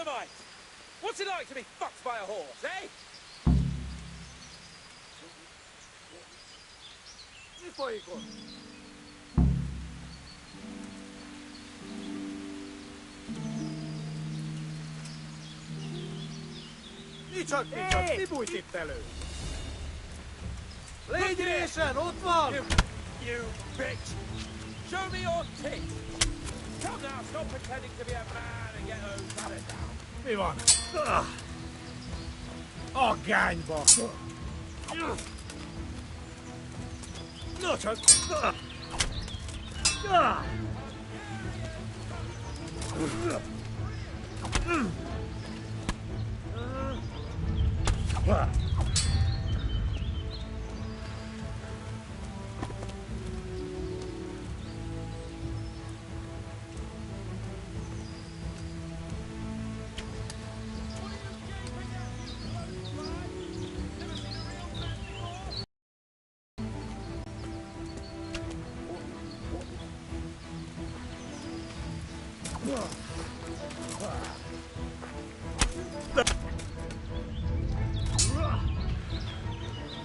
Dynamite! What's it like to be fucked by a horse, eh? Icsat, mi bújt itt elő? Légy Légyen, ott van! You bitch! Show me your teeth! Come now, stop pretending to be a man and get those brothers down. Mi van? A gányba! No csak!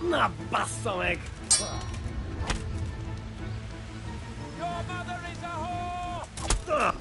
Na, bassza meg! Your mother is a whore!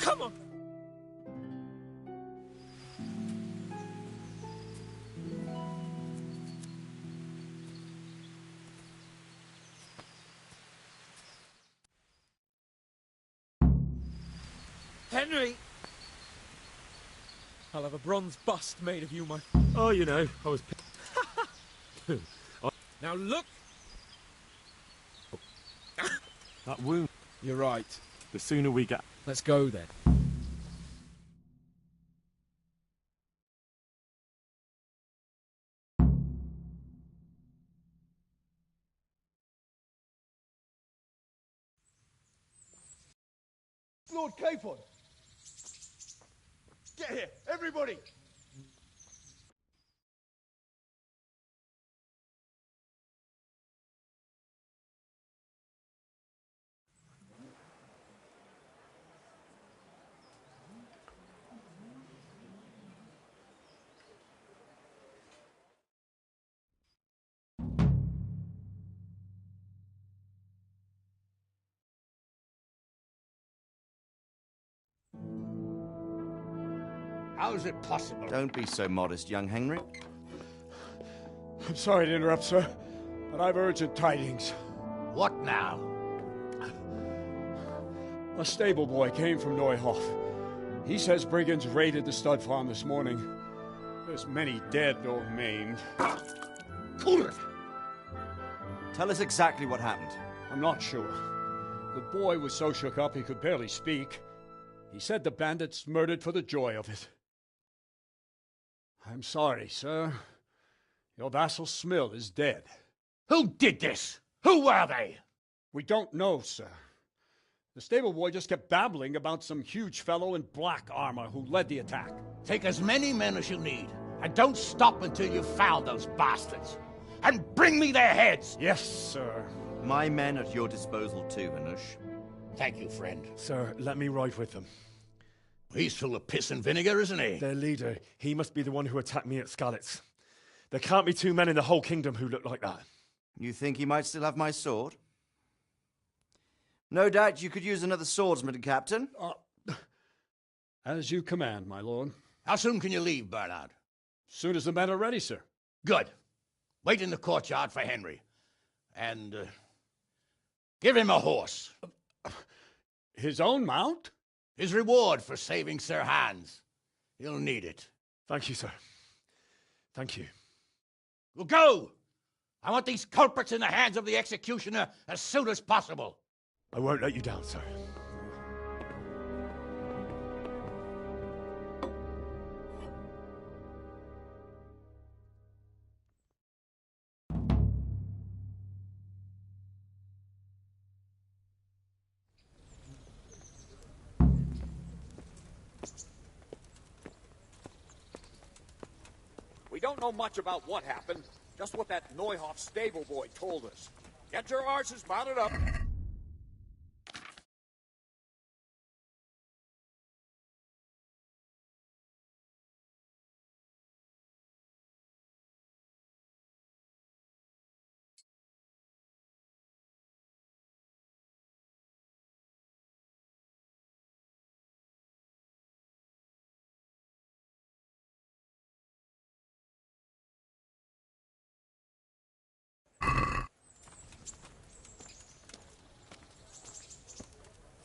Come on! Henry! I'll have a bronze bust made of you, my... Oh, you know, I was... Now look! That wound. You're right. The sooner we get... Let's go then. Lord Capon! Get here, everybody! How is it possible? Don't be so modest, young Henry. I'm sorry to interrupt, sir, but I've urgent tidings. What now? A stable boy came from Neuhof. He says brigands raided the stud farm this morning. There's many dead or maimed. Cool it! Tell us exactly what happened. I'm not sure. The boy was so shook up he could barely speak. He said the bandits murdered for the joy of it. I'm sorry, sir. Your vassal Smill is dead. Who did this? Who were they? We don't know, sir. The stable boy just kept babbling about some huge fellow in black armor who led the attack. Take as many men as you need, and don't stop until you've found those bastards. And bring me their heads! Yes, sir. My men at your disposal too, Hanush. Thank you, friend. Sir, let me ride with them. He's full of piss and vinegar, isn't he? Their leader, he must be the one who attacked me at Skalitz. There can't be two men in the whole kingdom who look like that. You think he might still have my sword? No doubt you could use another swordsman, Captain. As you command, my lord. How soon can you leave, Bernard? Soon as the men are ready, sir. Good. Wait in the courtyard for Henry. And, give him a horse. His own mount? His reward for saving Sir Hans. He'll need it. Thank you, sir. Thank you. Well, go! I want these culprits in the hands of the executioner as soon as possible. I won't let you down, sir. We don't know much about what happened, just what that Neuhoff stable boy told us. Get your horses mounted up.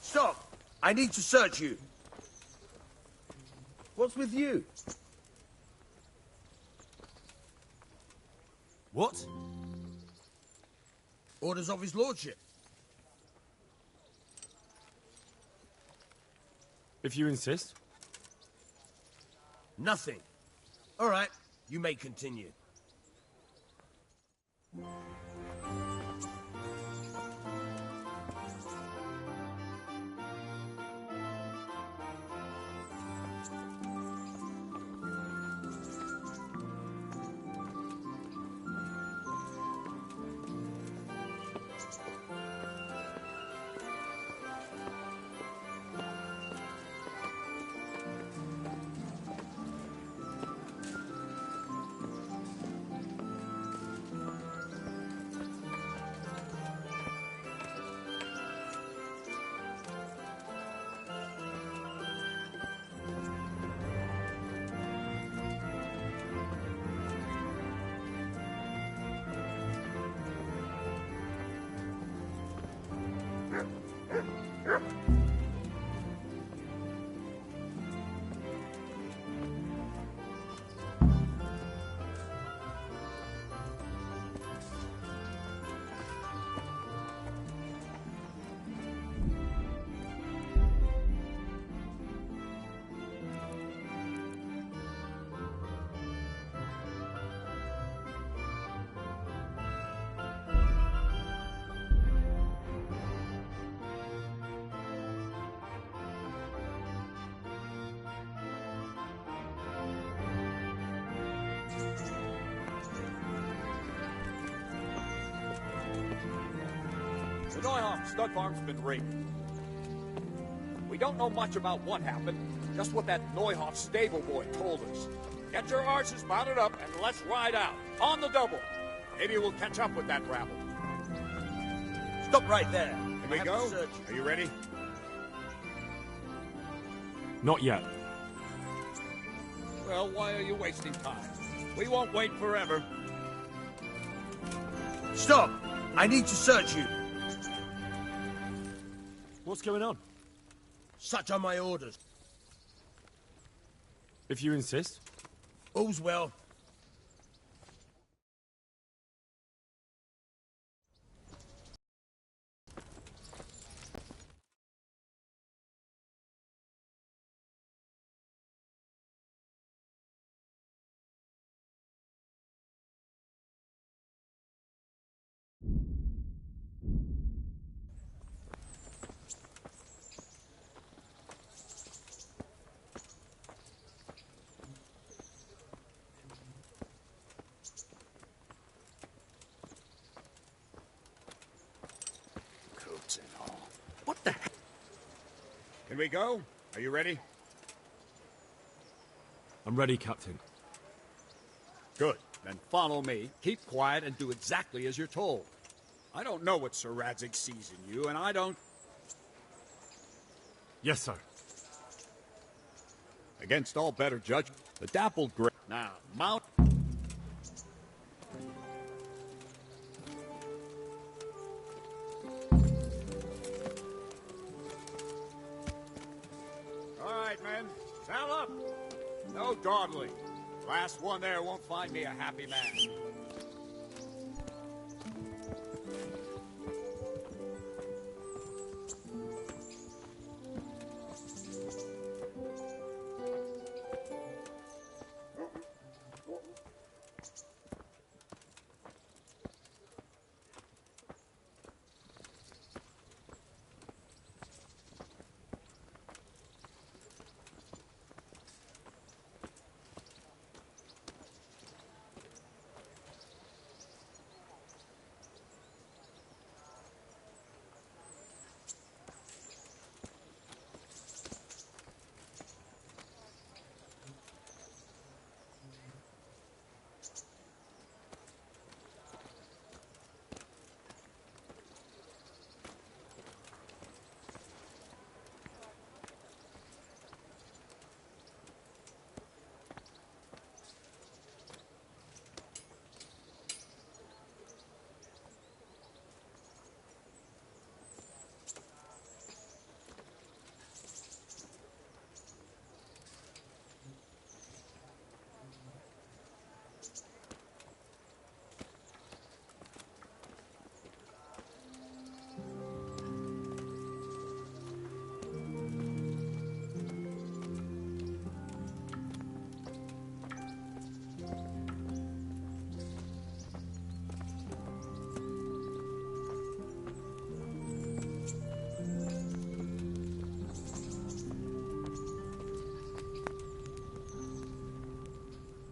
Stop! I need to search you. What's with you? What? Orders of his lordship. If you insist. Nothing. All right, you may continue. The Neuhoff stud farm's been raided. We don't know much about what happened, just what that Neuhoff stable boy told us. Get your horses mounted up and let's ride out, on the double. Maybe we'll catch up with that rabble. Stop right there. Here we go. Are you ready? Not yet. Well, why are you wasting time? We won't wait forever. Stop! I need to search you. What's going on? Such are my orders. If you insist. All's well. What the heck? Can we go? Are you ready? I'm ready, Captain. Good. Then follow me, keep quiet, and do exactly as you're told. I don't know what Sir Radzig sees in you, and I don't... Yes, sir. Against all better judgment, the dappled gray... Now, mount... All right, men. Saddle up. Oh, Dawdley. Last one there won't find me a happy man.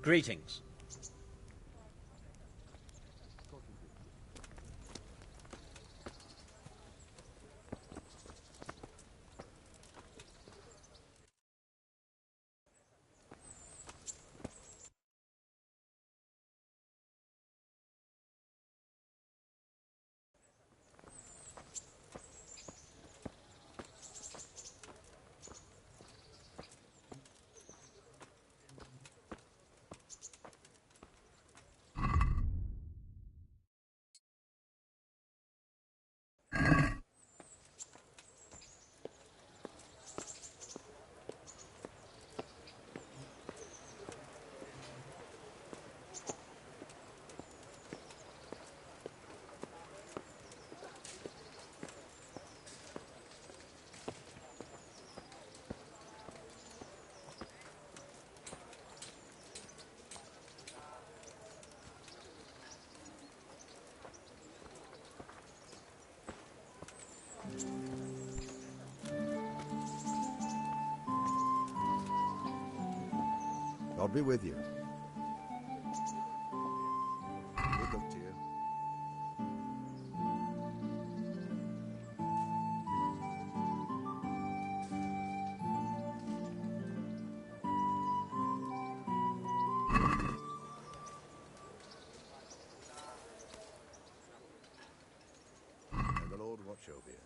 Greetings. I'll be with you. Good luck to you. May the Lord watch over you.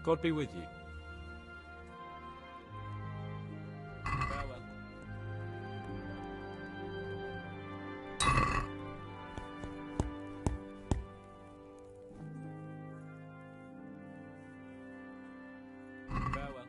God be with you. Farewell. Farewell.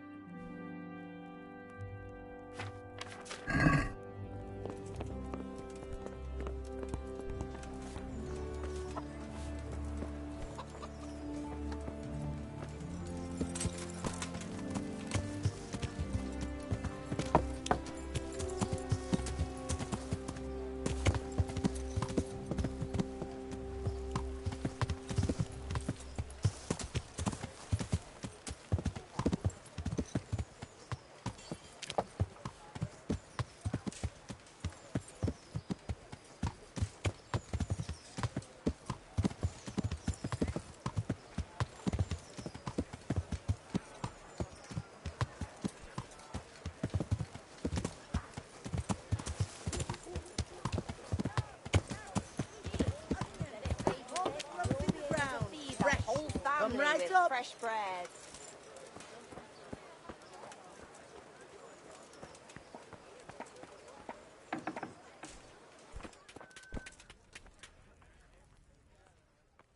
Come right up. Fresh bread.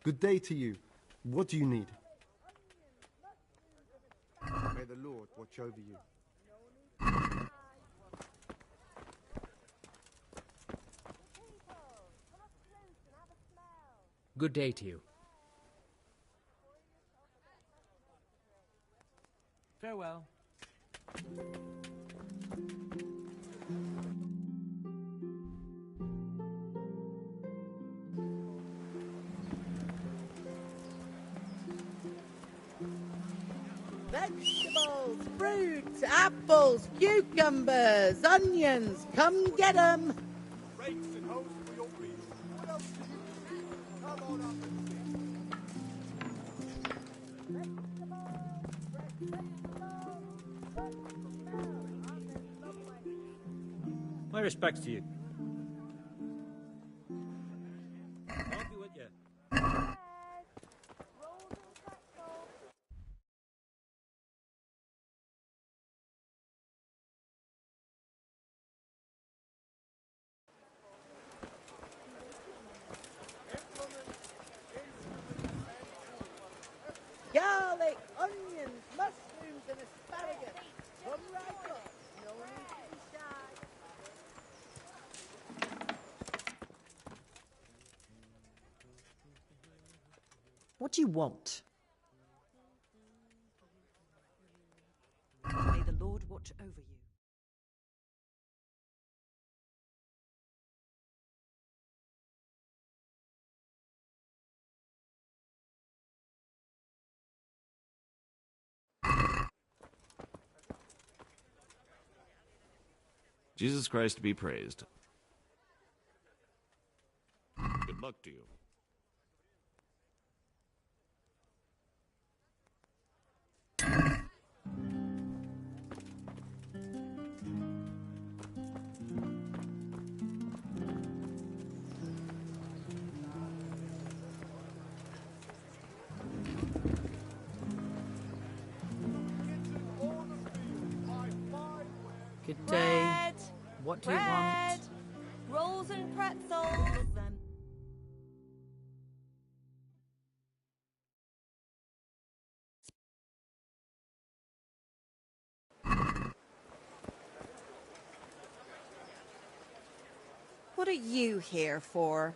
Good day to you. What do you need? May the Lord watch over you. Good day to you. Farewell. Vegetables, fruits, apples, cucumbers, onions. Come get 'em. Rakes and hoes for your breed. What else do you need? Come on up and see. My respects to you. I'll be with you. Garlic, onions, mushrooms, and asparagus. Come right up. No need to be shy. What do you want? May the Lord watch over you. Jesus Christ be praised. Good luck to you. Good day. Bread. What do you want? Rolls and pretzels. What are you here for?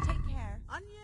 Take care. Onions.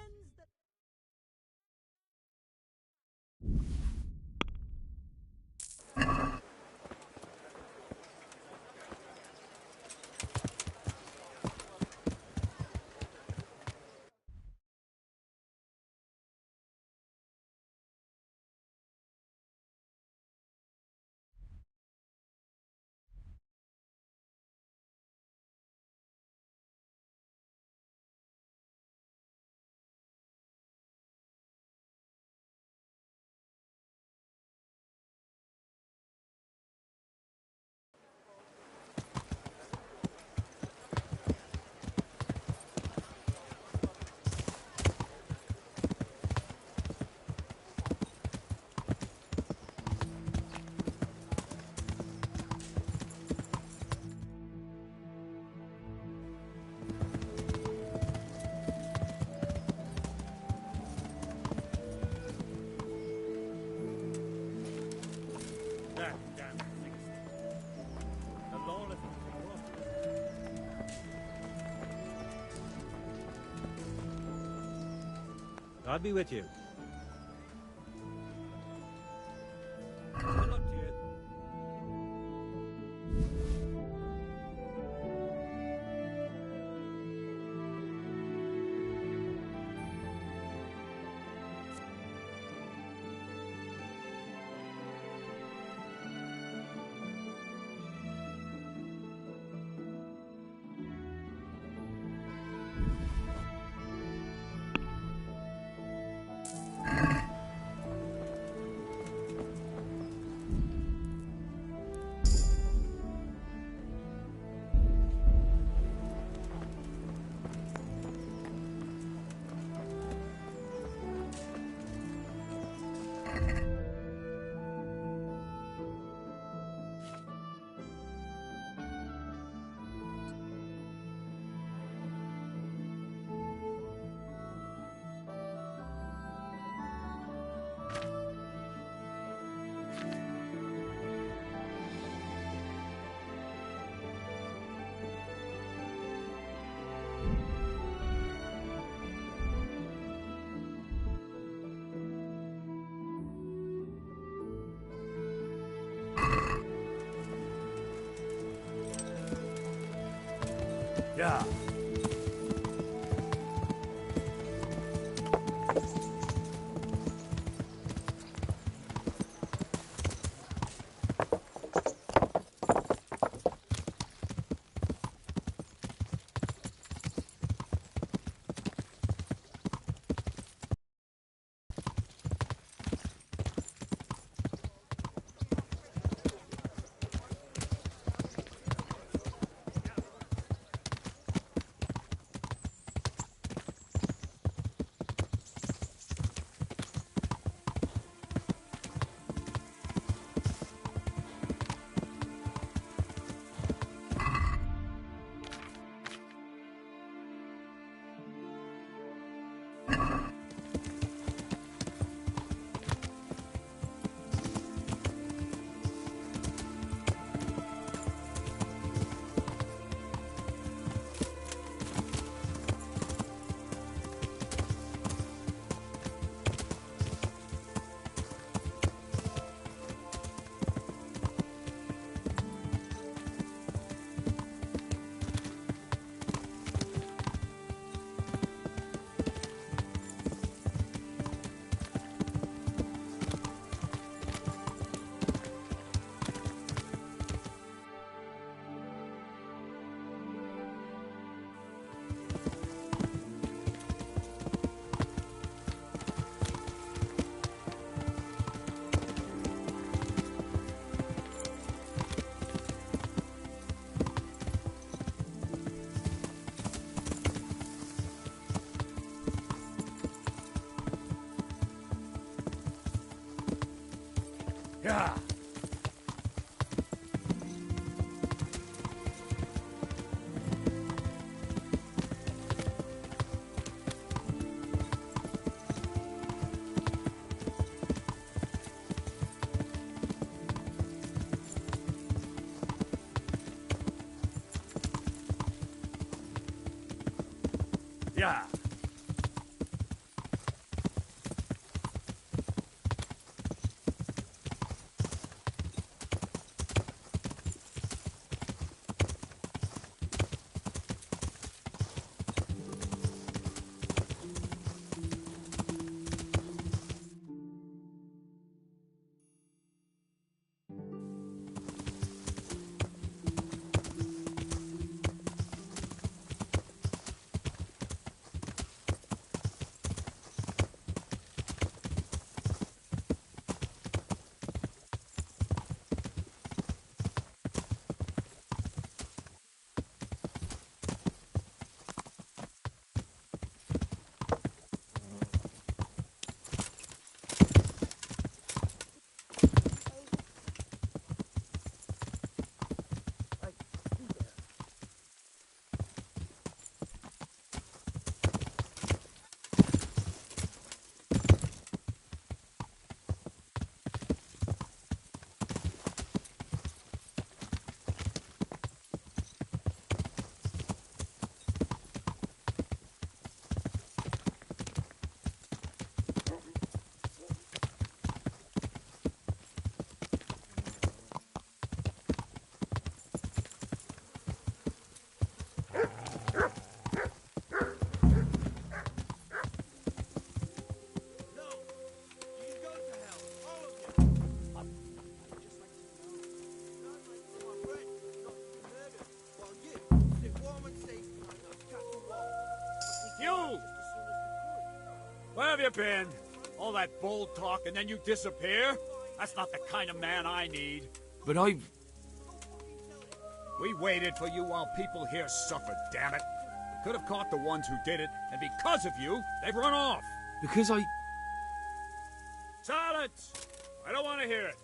God be with you. Good luck to you. Yeah. Yeah. Yeah. you been? All that bold talk and then you disappear? That's not the kind of man I need. But I... We waited for you while people here suffered, damn it. We could have caught the ones who did it, and because of you, they've run off. Because I... Silence! I don't want to hear it.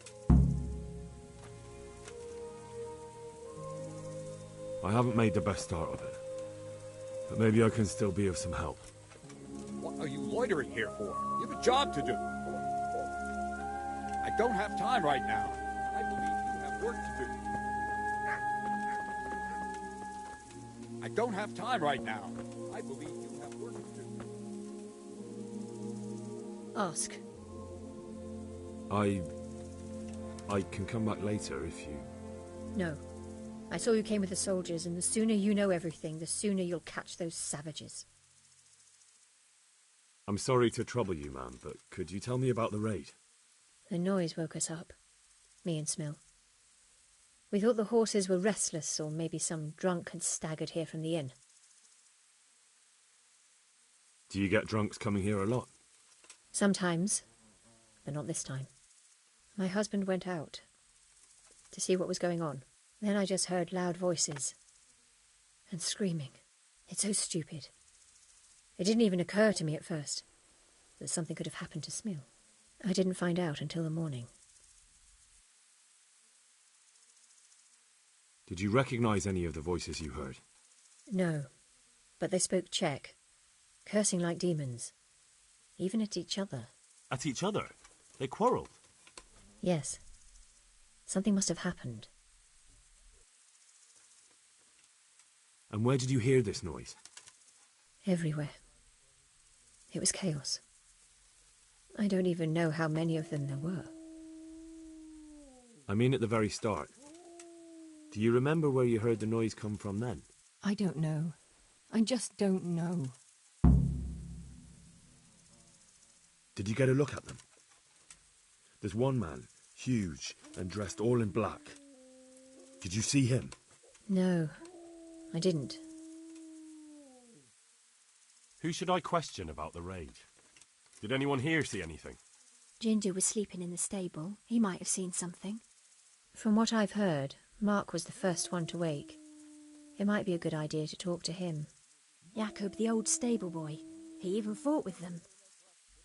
I haven't made the best start of it. But maybe I can still be of some help. What are you loitering here for? You have a job to do. I don't have time right now. I believe you have work to do. I don't have time right now. I believe you have work to do. Ask. I can come back later if you... No. I saw you came with the soldiers, and the sooner you know everything, the sooner you'll catch those savages. I'm sorry to trouble you, man, but could you tell me about the raid? The noise woke us up. Me and Smill. We thought the horses were restless, or maybe some drunk had staggered here from the inn. Do you get drunks coming here a lot? Sometimes, but not this time. My husband went out to see what was going on. Then I just heard loud voices and screaming. It's so stupid. It didn't even occur to me at first that something could have happened to Smill. I didn't find out until the morning. Did you recognize any of the voices you heard? No, but they spoke Czech, cursing like demons, even at each other. At each other? They quarreled? Yes. Something must have happened. And where did you hear this noise? Everywhere. It was chaos. I don't even know how many of them there were. I mean at the very start. Do you remember where you heard the noise come from then? I don't know. I just don't know. Did you get a look at them? There's one man, huge and dressed all in black. Did you see him? No, I didn't. Who should I question about the raid? Did anyone here see anything? Ginger was sleeping in the stable. He might have seen something. From what I've heard, Mark was the first one to wake. It might be a good idea to talk to him. Jacob, the old stable boy. He even fought with them.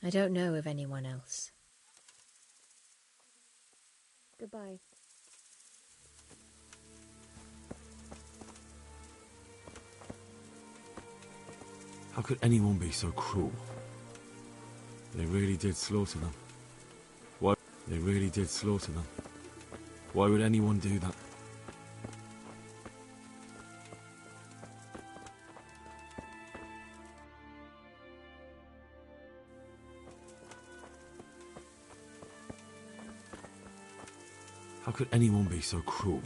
I don't know of anyone else. Goodbye. How could anyone be so cruel? They really did slaughter them. Why? They really did slaughter them. Why would anyone do that? How could anyone be so cruel?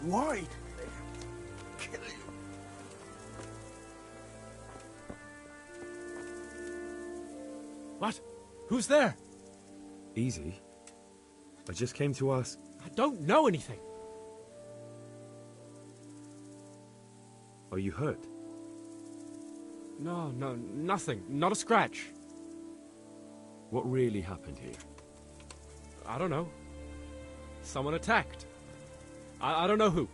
Why did they kill you? What? Who's there? Easy. I just came to ask... I don't know anything. Are you hurt? No, nothing. Not a scratch. What really happened here? I don't know. Someone attacked. I don't know who.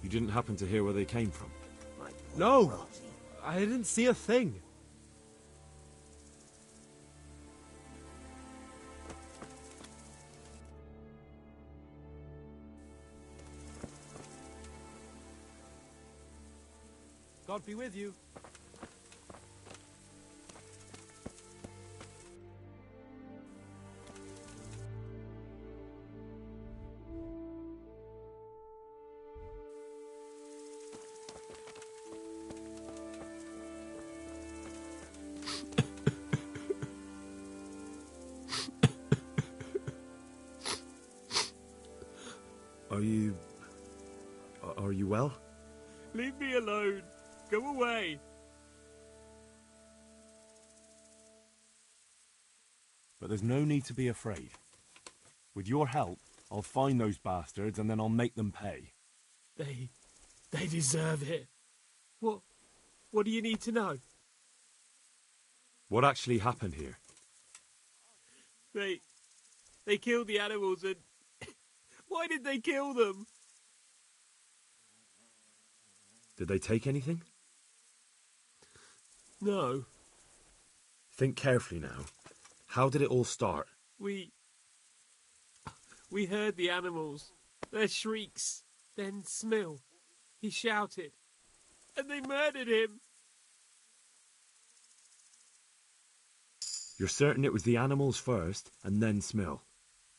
You didn't happen to hear where they came from? No! I didn't see a thing. God be with you. Are you well? Leave me alone. Go away. But there's no need to be afraid. With your help, I'll find those bastards and then I'll make them pay. They deserve it. What do you need to know? What actually happened here? They killed the animals and... Why did they kill them? Did they take anything? No. Think carefully now. How did it all start? We heard the animals, their shrieks, then Smill. He shouted, and they murdered him. You're certain it was the animals first, and then Smill?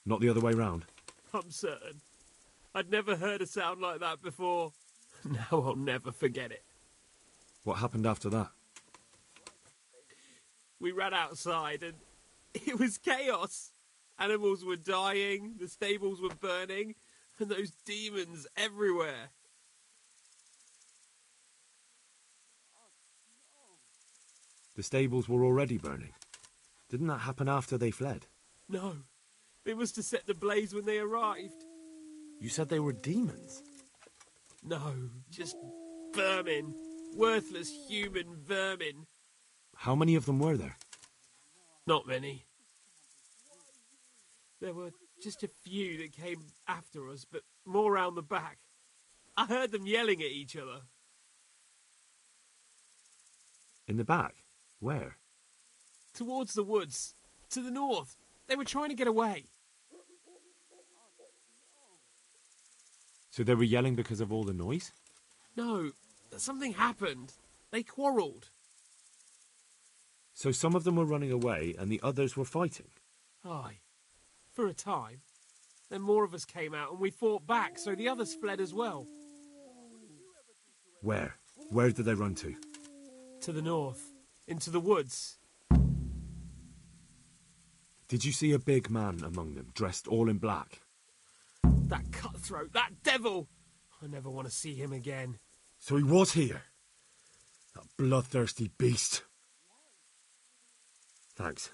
Not the other way round? I'm certain. I'd never heard a sound like that before. Now I'll never forget it. What happened after that? We ran outside and it was chaos. Animals were dying, the stables were burning, and those demons everywhere. The stables were already burning. Didn't that happen after they fled? No, it was to set the blaze when they arrived. You said they were demons? No, just vermin. Worthless human vermin. How many of them were there? Not many. There were just a few that came after us, but more round the back. I heard them yelling at each other. In the back? Where? Towards the woods. To the north. They were trying to get away. So they were yelling because of all the noise? No, something happened. They quarrelled. So some of them were running away and the others were fighting? Aye. For a time. Then more of us came out and we fought back, so the others fled as well. Where? Where did they run to? To the north. Into the woods. Did you see a big man among them, dressed all in black? That cutthroat, that devil! I never want to see him again. So he was here? That bloodthirsty beast. Thanks.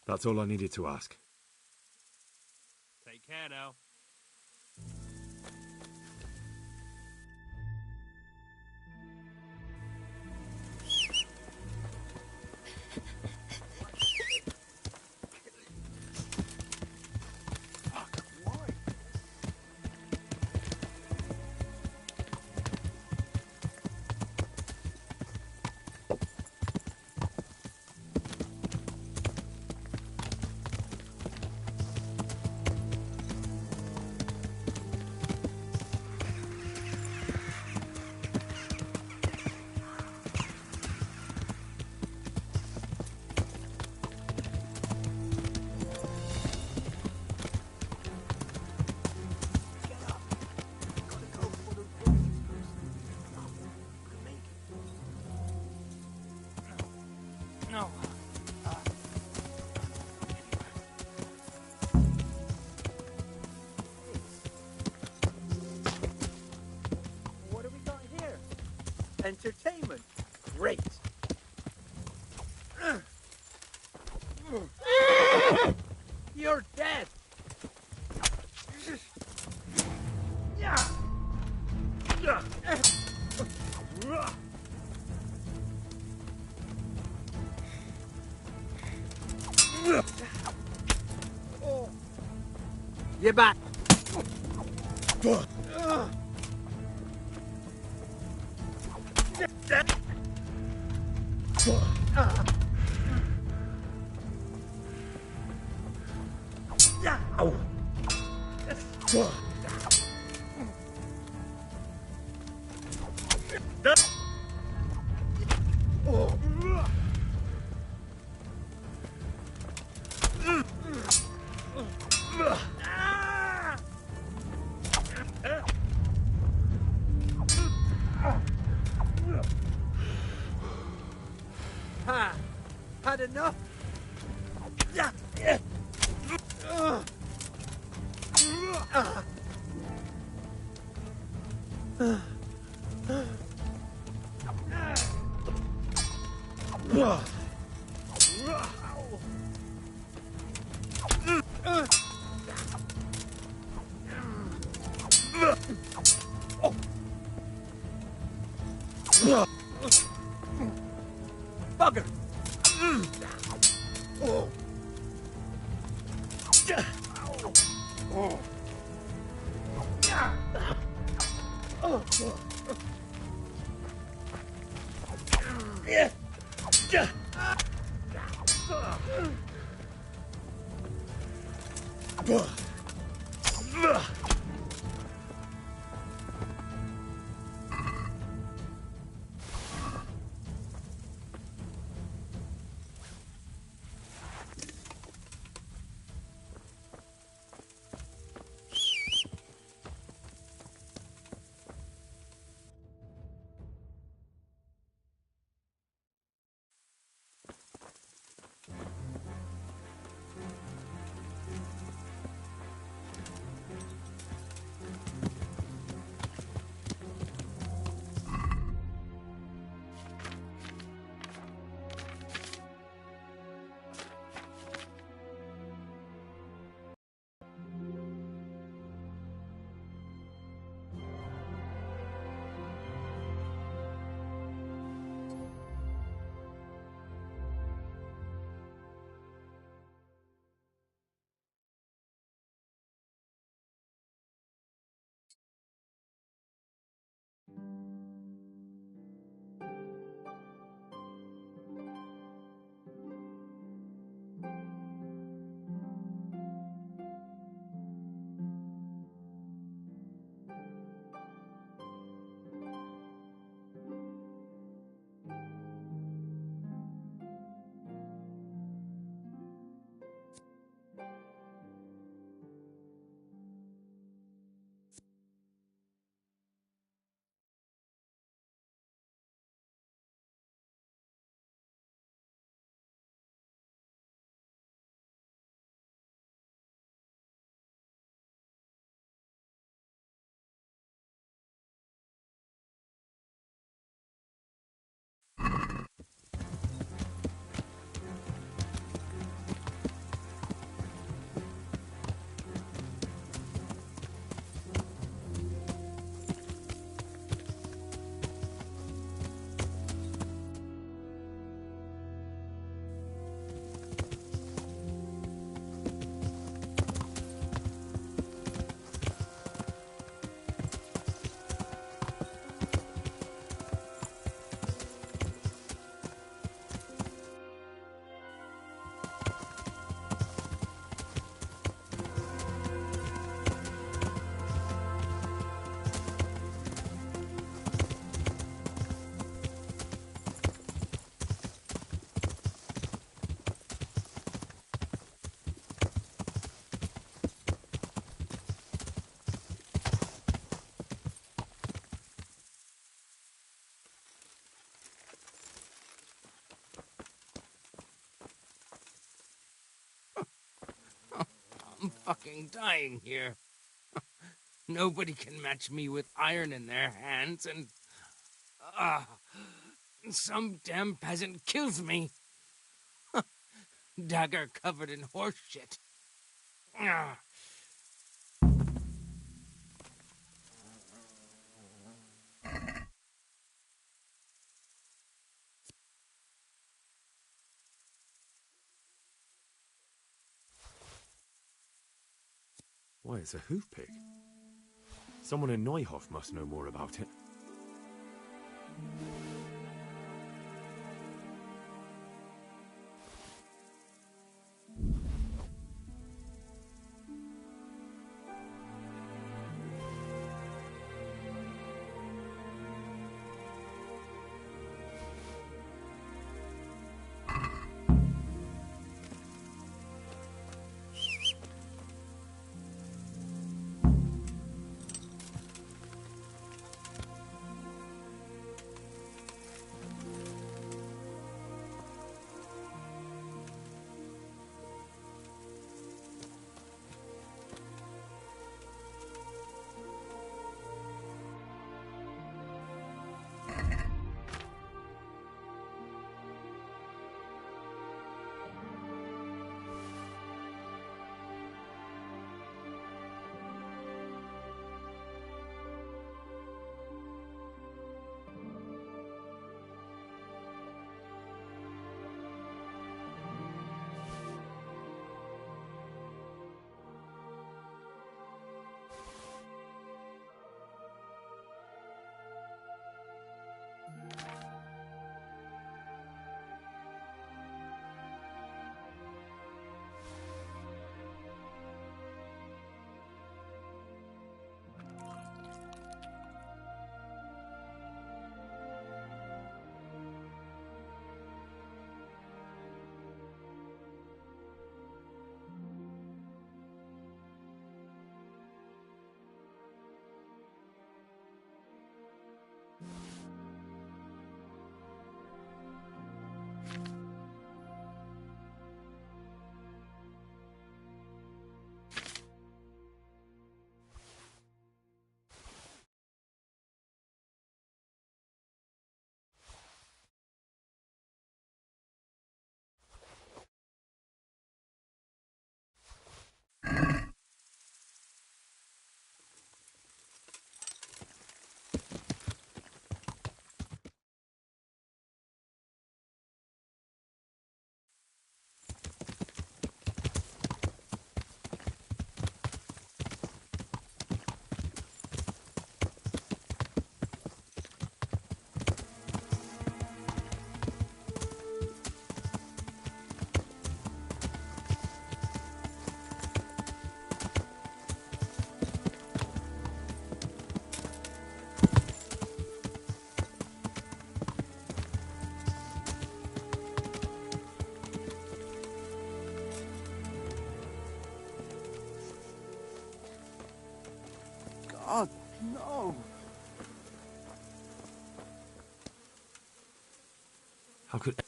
That's all I needed to ask. Take care now. No. What have we got here? Entertainment. Great. You're dead. Get back. Had enough? Bugger! I'm fucking dying here. Nobody can match me with iron in their hands, and some damn peasant kills me. Dagger covered in horse shit. Why, it's a hoof pick. Someone in Neuhof must know more about it. No. How could...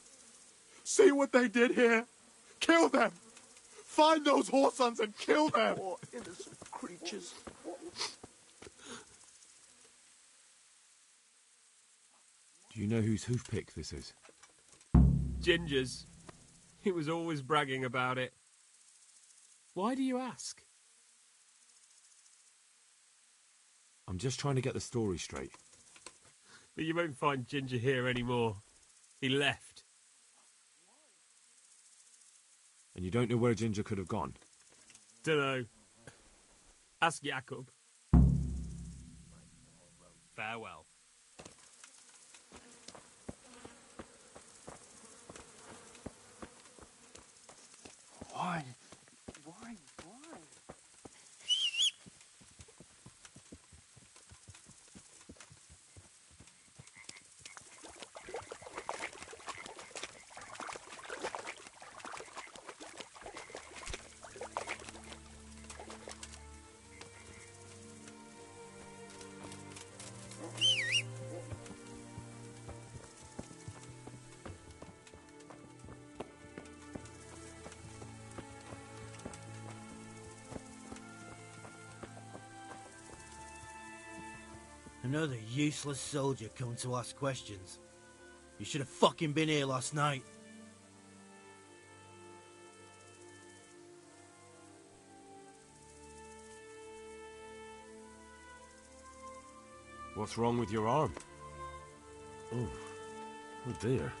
See what they did here? Kill them! Find those whoresons and kill them! Poor innocent creatures. Do you know whose hoofpick this is? Ginger's. He was always bragging about it. Why do you ask? I'm just trying to get the story straight. But you won't find Ginger here anymore. He left. And you don't know where Ginger could have gone? Dunno. Ask Jakob. Farewell. Why? Another useless soldier come to ask questions. You should have fucking been here last night. What's wrong with your arm? Oh dear.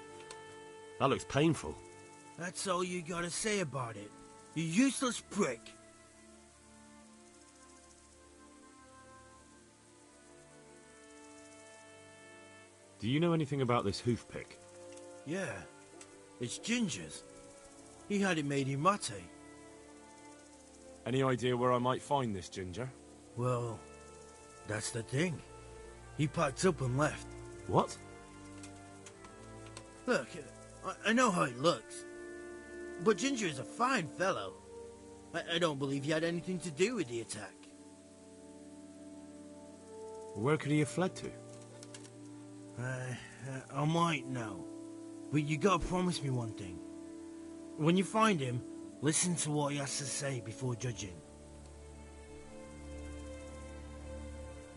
That looks painful. That's all you gotta say about it. You useless prick. Do you know anything about this hoofpick? Yeah, it's Ginger's. He had it made in Mate. Any idea where I might find this Ginger? Well, that's the thing. He packed up and left. What? Look, I know how he looks. But Ginger is a fine fellow. I don't believe he had anything to do with the attack. Where could he have fled to? I might know. But you gotta promise me one thing. When you find him, listen to what he has to say before judging.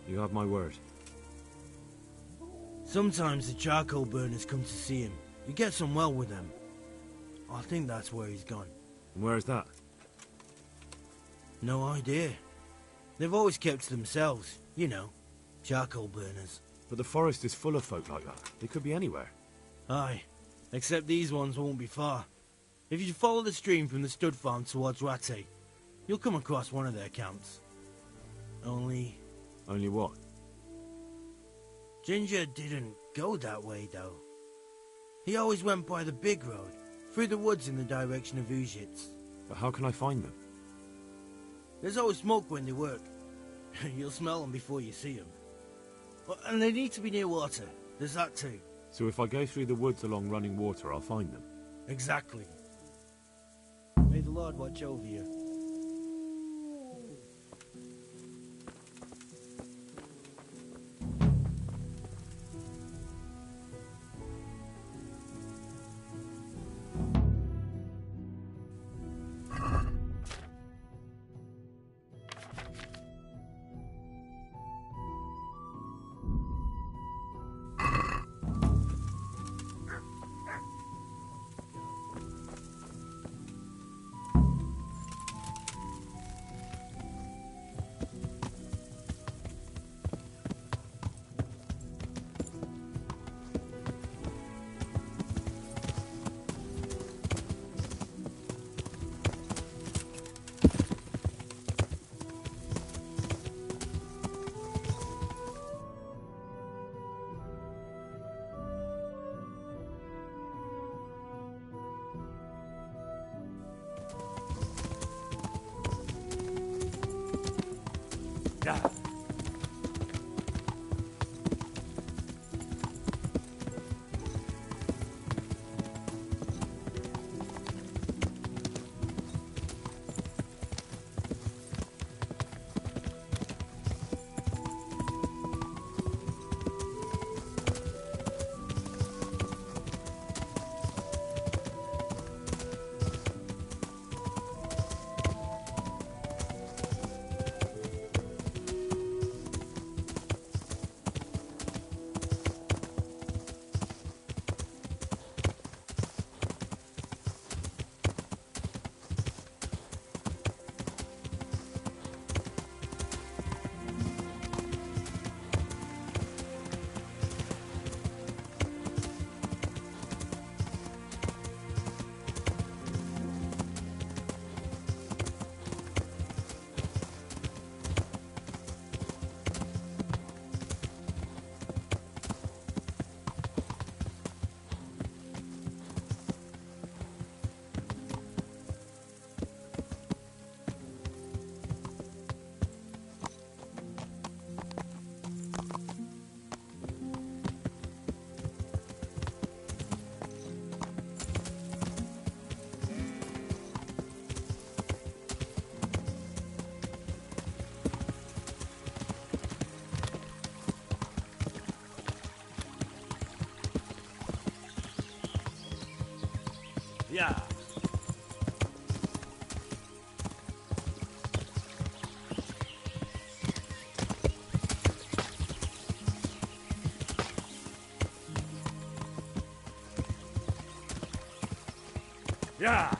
You have my word. Sometimes the charcoal burners come to see him. You get some well with them. I think that's where he's gone. And where is that? No idea. They've always kept to themselves, you know, charcoal burners. But the forest is full of folk like that. They could be anywhere. Aye, except these ones won't be far. If you follow the stream from the stud farm towards Rate, you'll come across one of their camps. Only what? Ginger didn't go that way, though. He always went by the big road, through the woods in the direction of Uzhitz. But how can I find them? There's always smoke when they work. You'll smell them before you see them. And they need to be near water. There's that too. So if I go through the woods along running water, I'll find them? Exactly. May the Lord watch over you. Yeah. Yeah.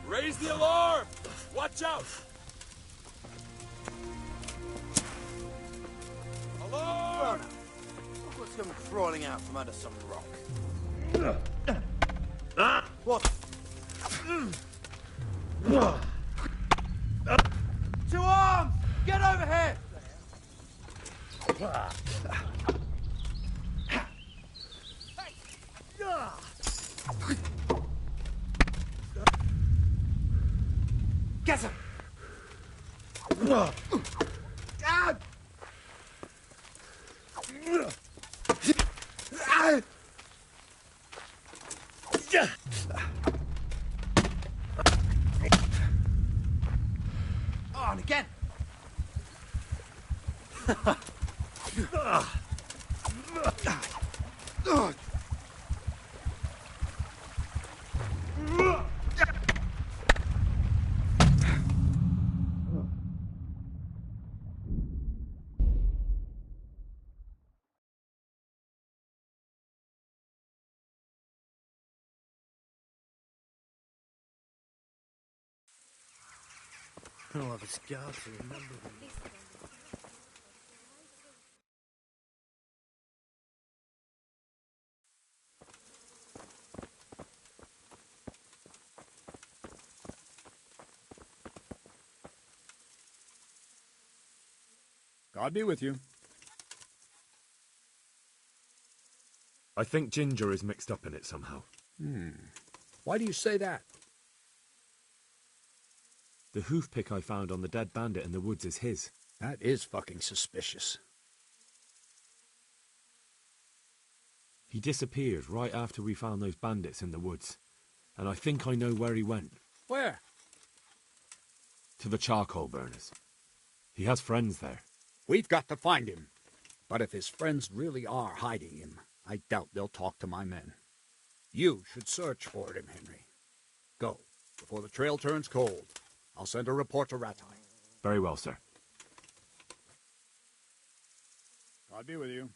Raise the alarm! Watch out! Alarm! Look what's come crawling out from under some rock. What? To arms! Get over here! Get him! On again! I'll have a scar to remember them. God be with you. I think Ginger is mixed up in it somehow. Why do you say that? The hoof pick I found on the dead bandit in the woods is his. That is fucking suspicious. He disappeared right after we found those bandits in the woods. And I think I know where he went. Where? To the charcoal burners. He has friends there. We've got to find him. But if his friends really are hiding him, I doubt they'll talk to my men. You should search for him, Henry. Go, before the trail turns cold. I'll send a report to Rattay. Very well, sir. God be with you.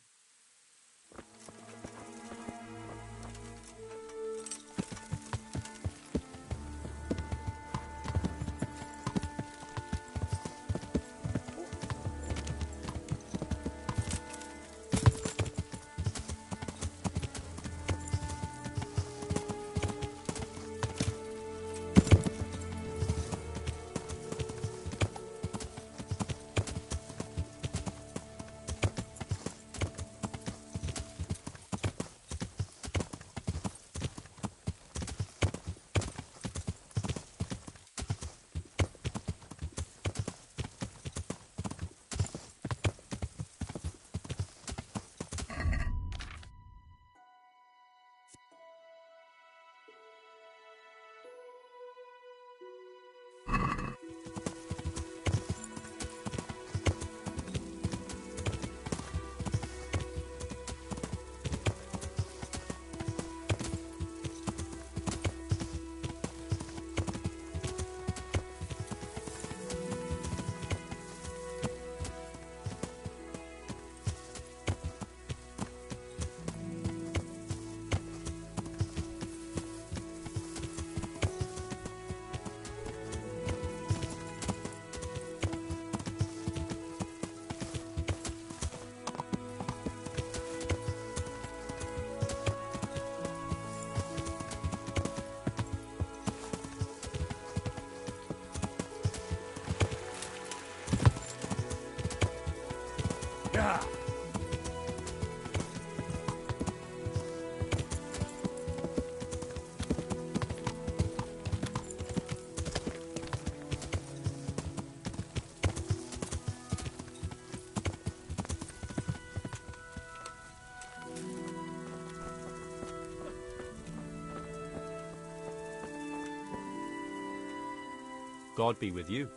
God be with you.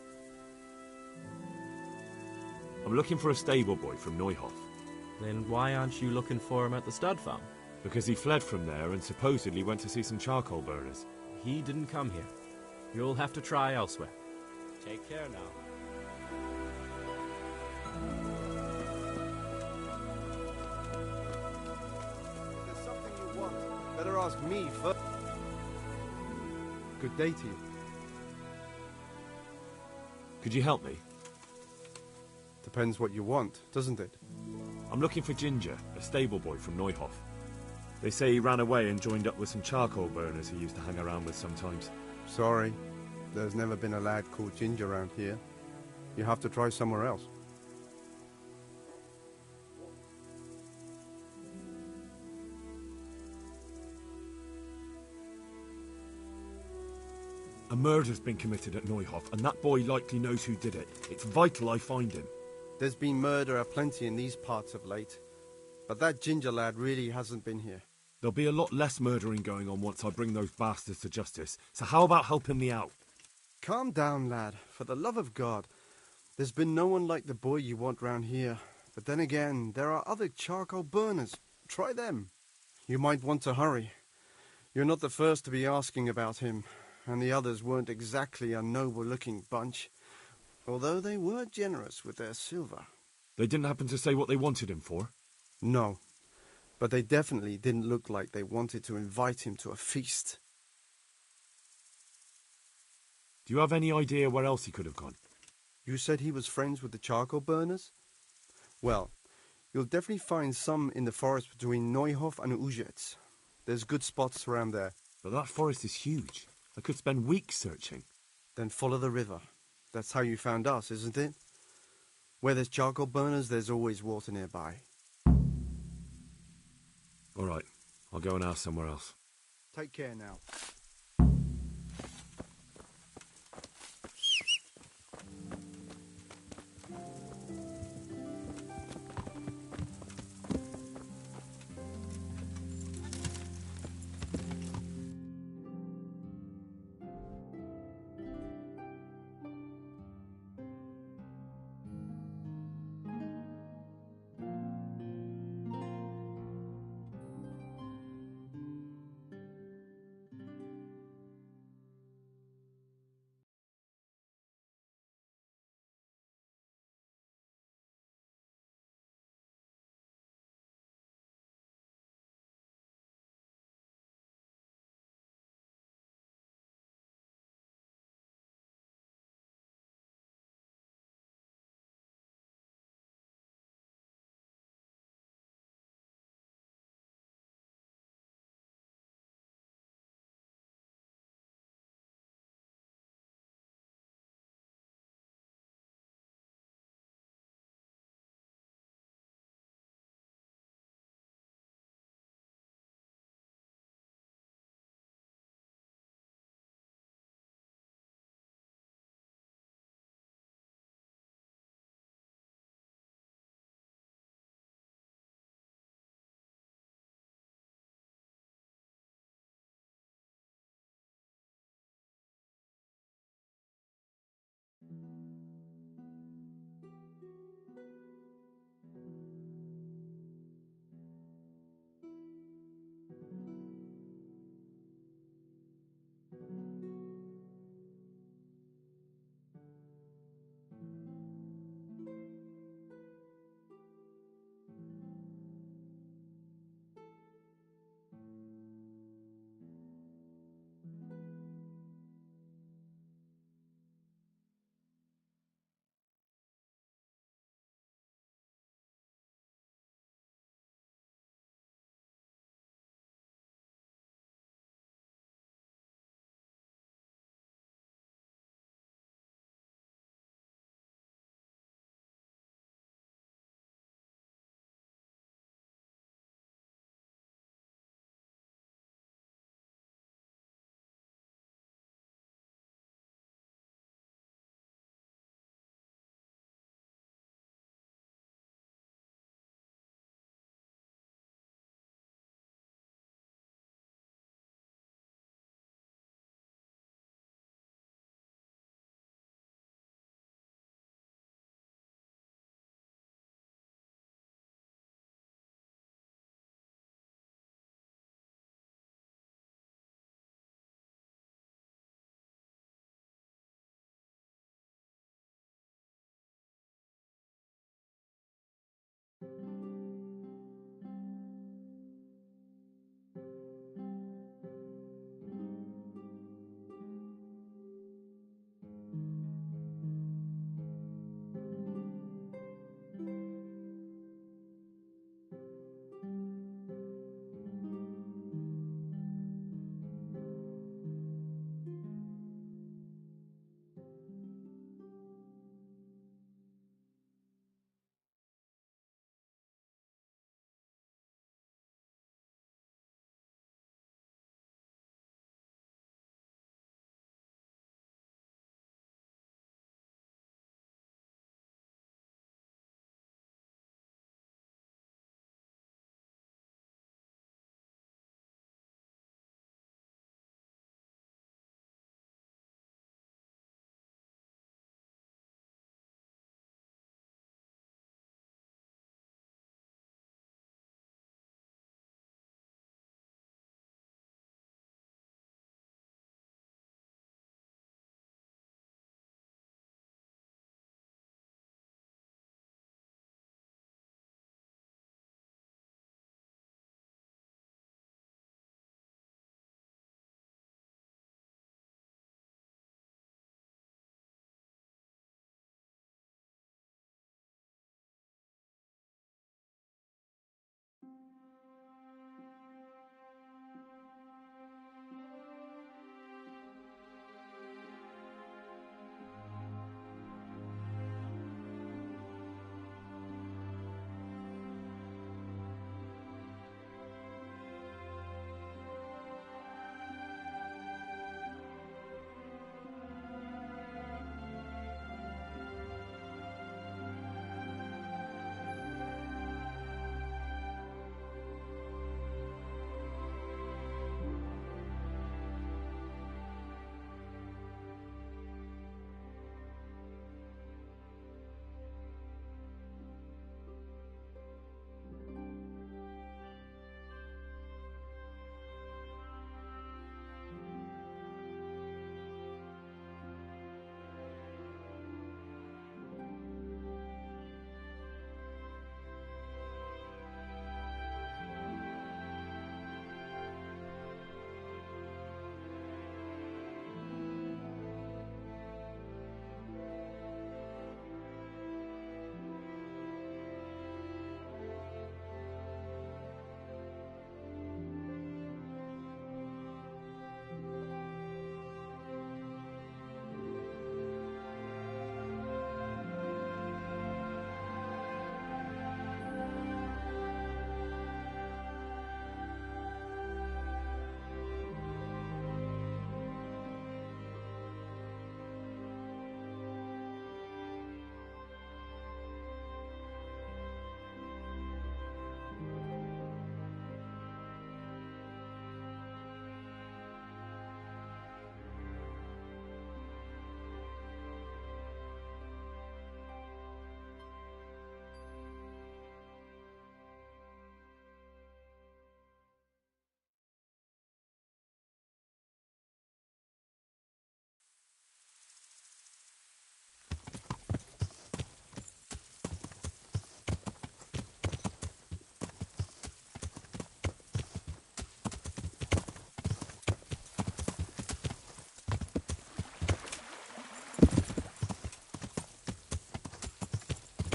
I'm looking for a stable boy from Neuhof. Then why aren't you looking for him at the stud farm? Because he fled from there and supposedly went to see some charcoal burners. He didn't come here. You'll have to try elsewhere. Take care now. If there's something you want, better ask me first. Good day to you. Could you help me? Depends what you want, doesn't it? I'm looking for Ginger, a stable boy from Neuhof. They say he ran away and joined up with some charcoal burners he used to hang around with sometimes. Sorry, there's never been a lad called Ginger around here. You have to try somewhere else. A murder's been committed at Neuhof, and that boy likely knows who did it. It's vital I find him. There's been murder aplenty in these parts of late, but that Ginger lad really hasn't been here. There'll be a lot less murdering going on once I bring those bastards to justice, so how about helping me out? Calm down, lad. For the love of God. There's been no one like the boy you want round here. But then again, there are other charcoal burners. Try them. You might want to hurry. You're not the first to be asking about him, and the others weren't exactly a noble-looking bunch, although they were generous with their silver. They didn't happen to say what they wanted him for? No, but they definitely didn't look like they wanted to invite him to a feast. Do you have any idea where else he could have gone? You said he was friends with the charcoal burners? Well, you'll definitely find some in the forest between Neuhof and Ujetz. There's good spots around there. But that forest is huge. I could spend weeks searching. Then follow the river. That's how you found us, isn't it? Where there's charcoal burners, there's always water nearby. All right, I'll go and ask somewhere else. Take care now.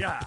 Yeah.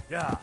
Yeah.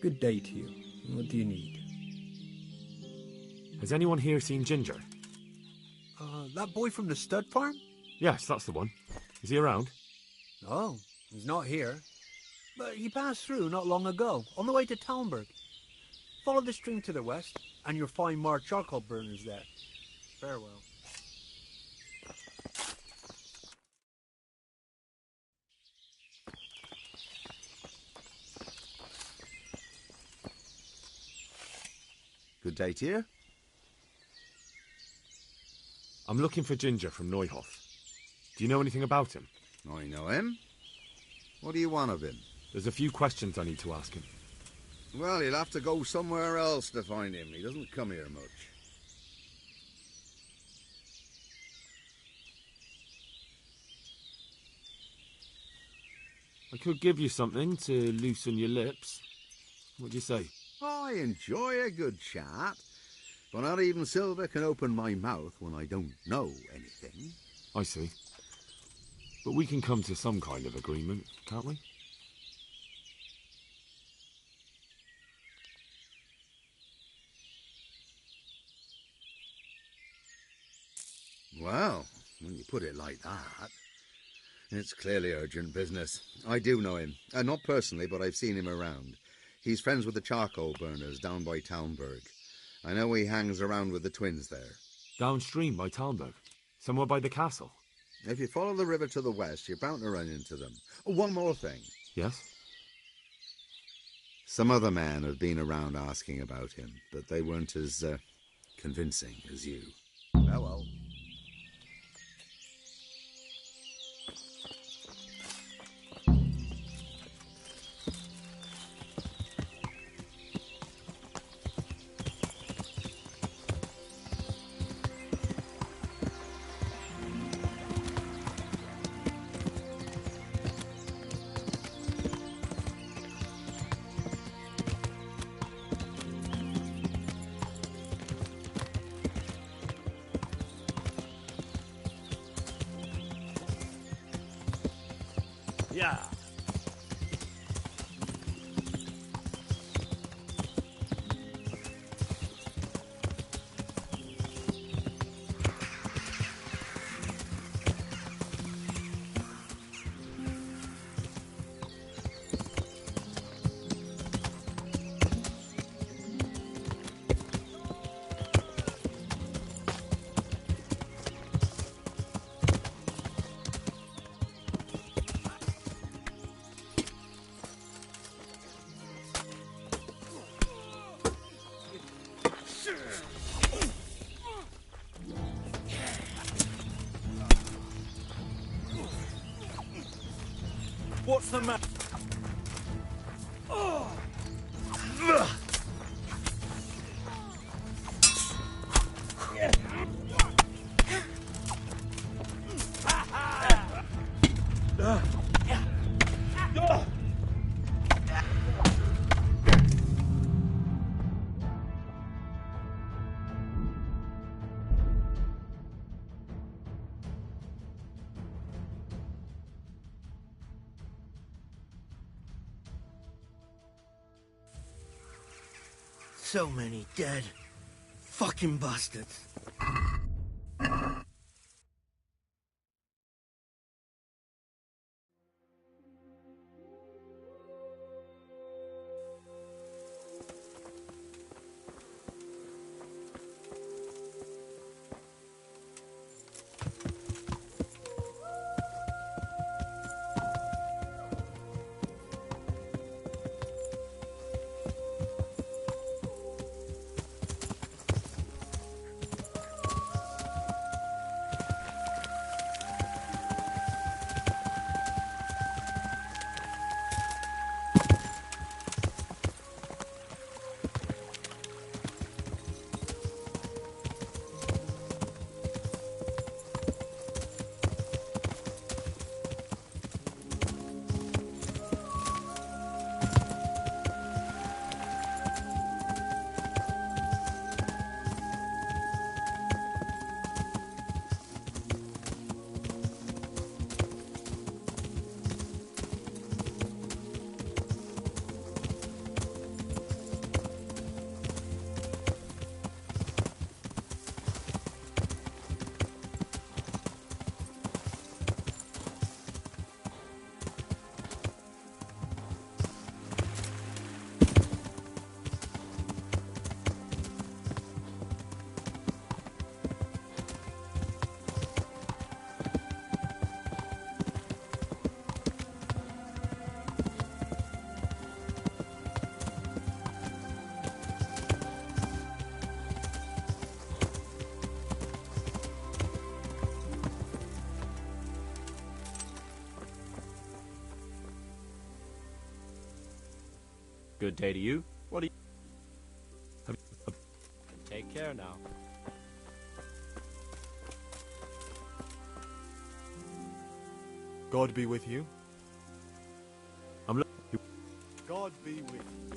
Good day to you. What do you need? Has anyone here seen Ginger? That boy from the stud farm? Yes, that's the one. Is he around? No, he's not here. But he passed through not long ago, on the way to Talmberg. Follow the stream to the west, and you'll find more charcoal burners there. Farewell. Good day to you. I'm looking for Ginger from Neuhof. Do you know anything about him? I know him. What do you want of him? There's a few questions I need to ask him. Well, you'll have to go somewhere else to find him. He doesn't come here much. I could give you something to loosen your lips. What do you say? I enjoy a good chat, but not even Silver can open my mouth when I don't know anything. I see. But we can come to some kind of agreement, can't we? Well, when you put it like that, it's clearly urgent business. I do know him. Not personally, but I've seen him around. He's friends with the charcoal burners down by Talmberg. I know he hangs around with the twins there. Downstream by Talmberg? Somewhere by the castle? If you follow the river to the west, you're bound to run into them. Oh, one more thing. Yes? Some other men have been around asking about him, but they weren't as convincing as you. Farewell. Yeah. What's the matter? So many dead. Fucking bastards. Good day to you. What do you... Take care now. God be with you. I'm God be with you.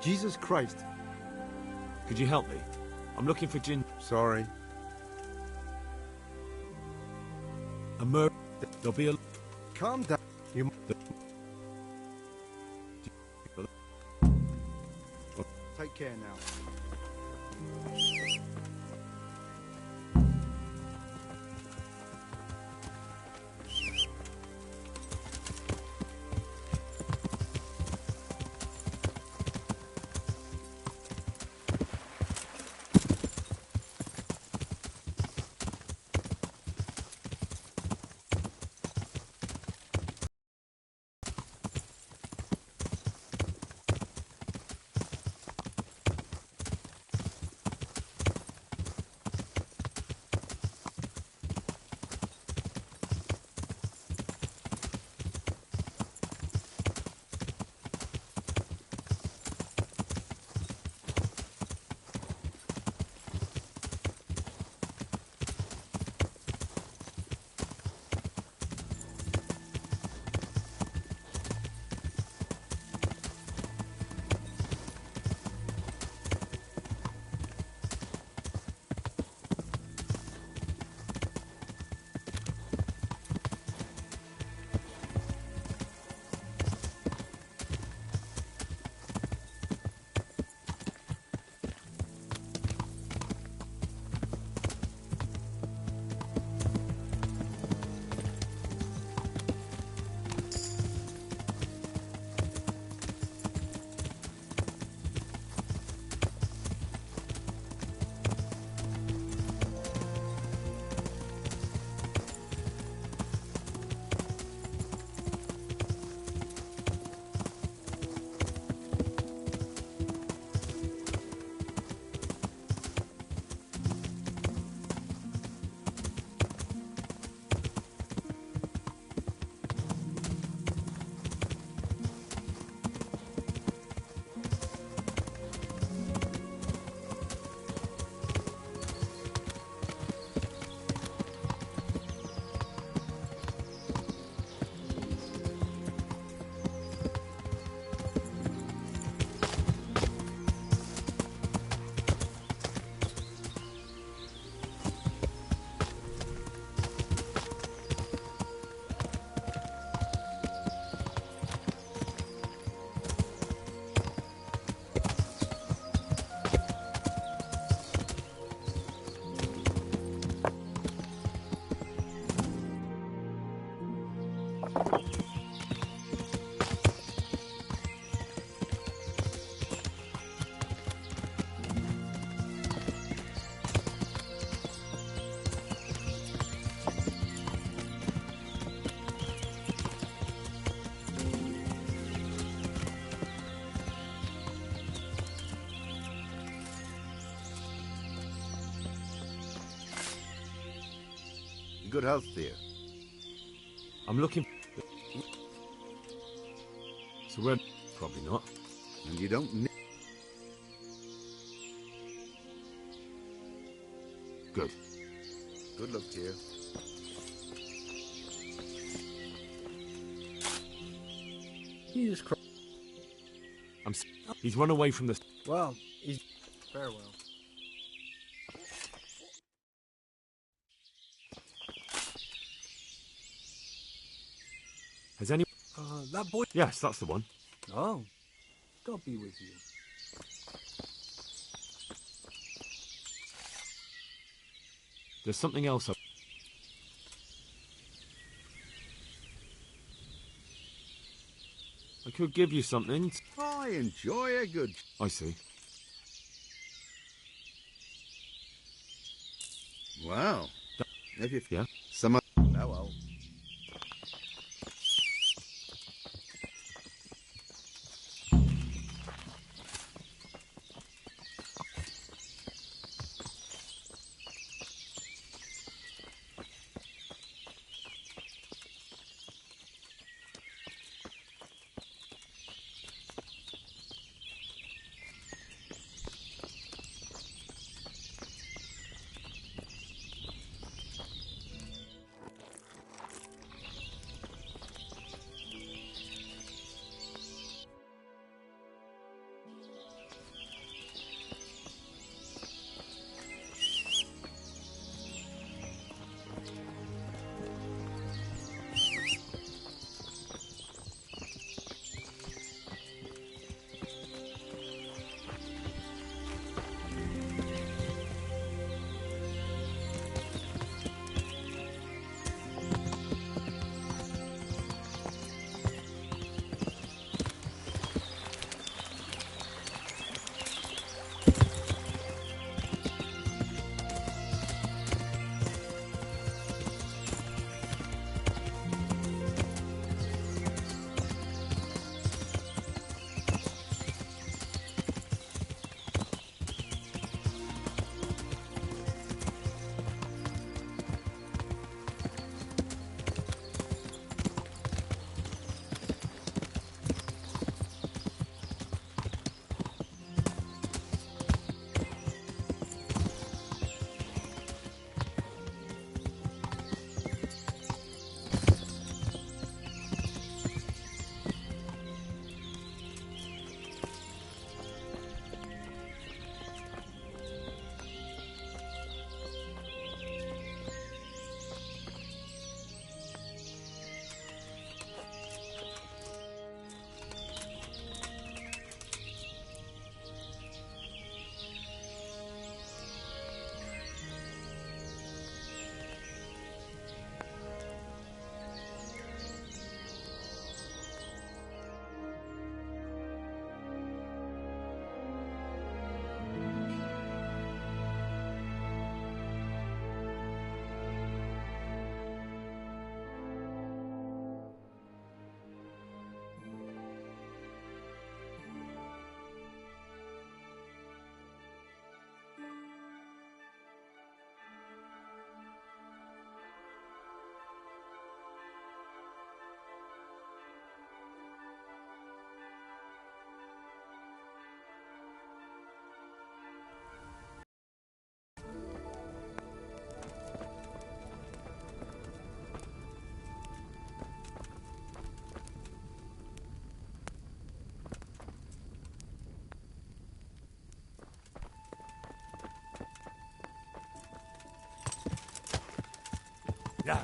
Jesus Christ. Could you help me? I'm looking for Jin. Sorry. A murder. There'll be a... Calm down. You... Take care now. Good health, dear. I'm looking... So we're... Probably not. And you don't need... Good. Good luck, dear. Jesus Christ. He's run away from the... Well, he's... Farewell. Has any... That boy... Yes, that's the one. Oh. God be with you. There's something else up... I could give you something. I enjoy a good... I see. Wow. If you... Yeah? Some... Oh, well. Yeah.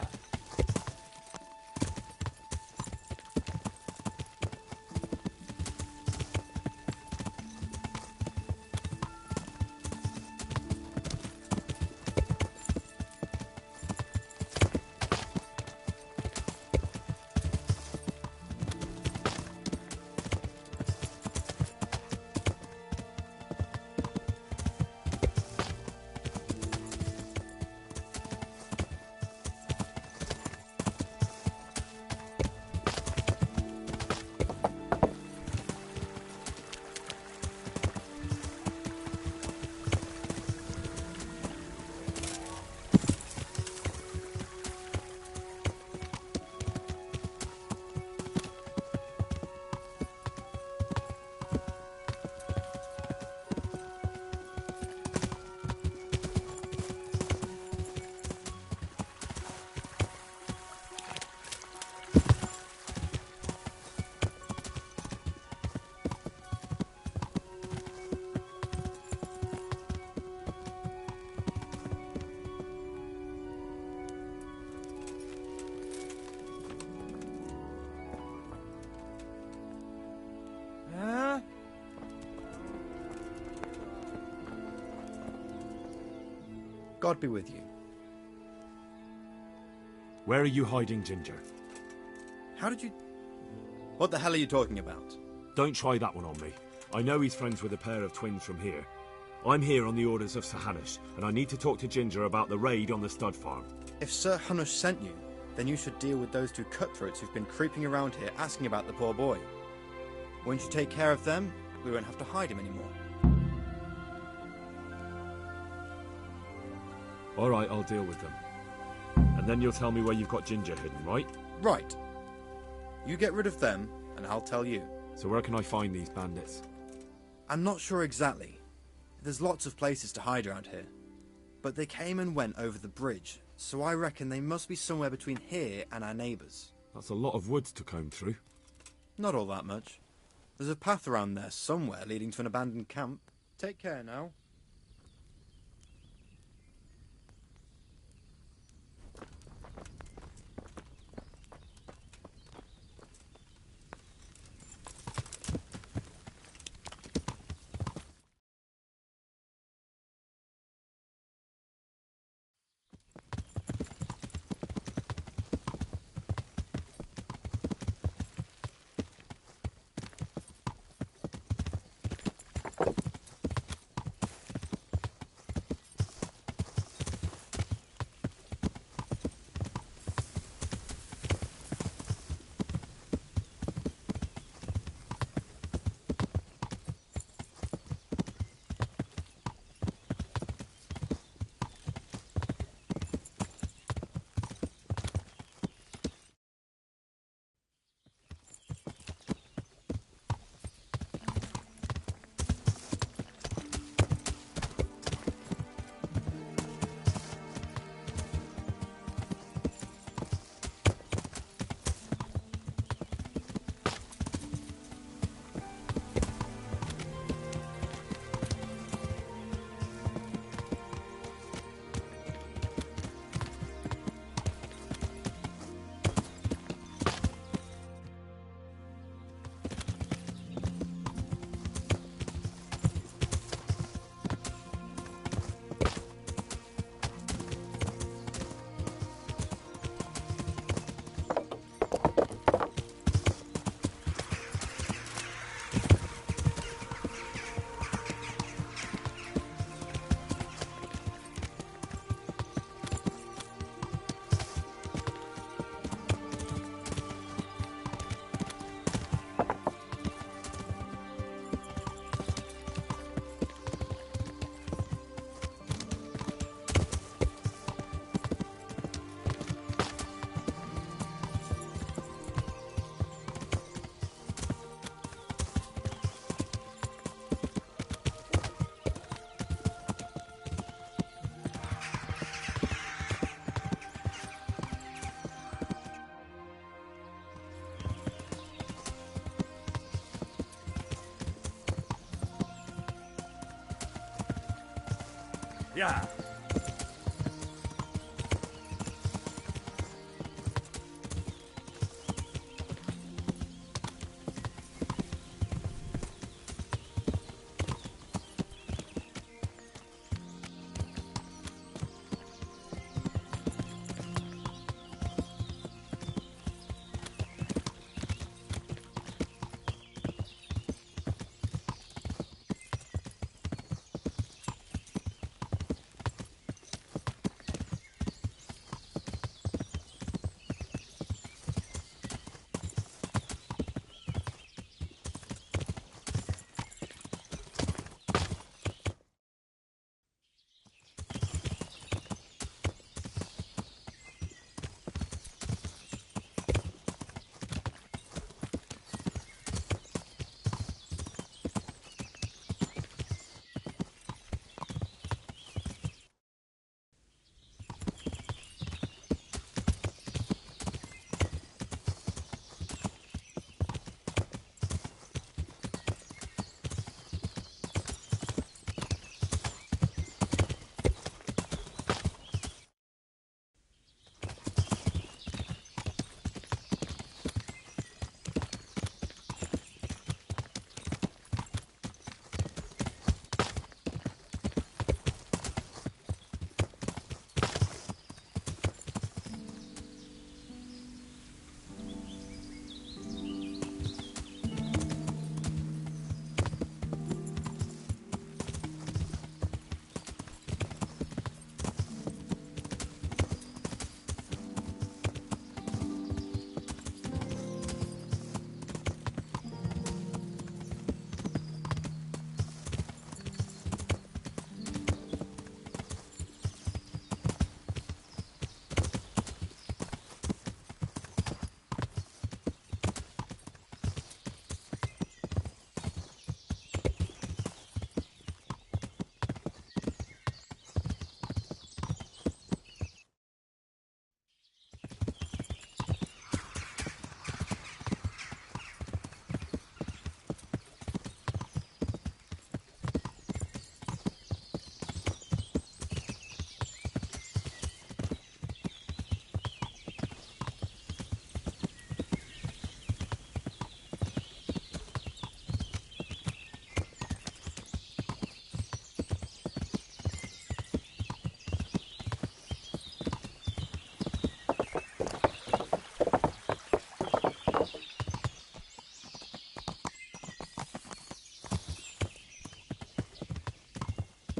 God be with you. Where are you hiding, Ginger? How did you... What the hell are you talking about? Don't try that one on me. I know he's friends with a pair of twins from here. I'm here on the orders of Sir Hanush, and I need to talk to Ginger about the raid on the stud farm. If Sir Hanush sent you, then you should deal with those two cutthroats who've been creeping around here asking about the poor boy. Once you take care of them, we won't have to hide him anymore. All right, I'll deal with them. And then you'll tell me where you've got Ginger hidden, right? Right. You get rid of them, and I'll tell you. So where can I find these bandits? I'm not sure exactly. There's lots of places to hide around here. But they came and went over the bridge, so I reckon they must be somewhere between here and our neighbours. That's a lot of woods to comb through. Not all that much. There's a path around there somewhere leading to an abandoned camp. Take care now. Yeah.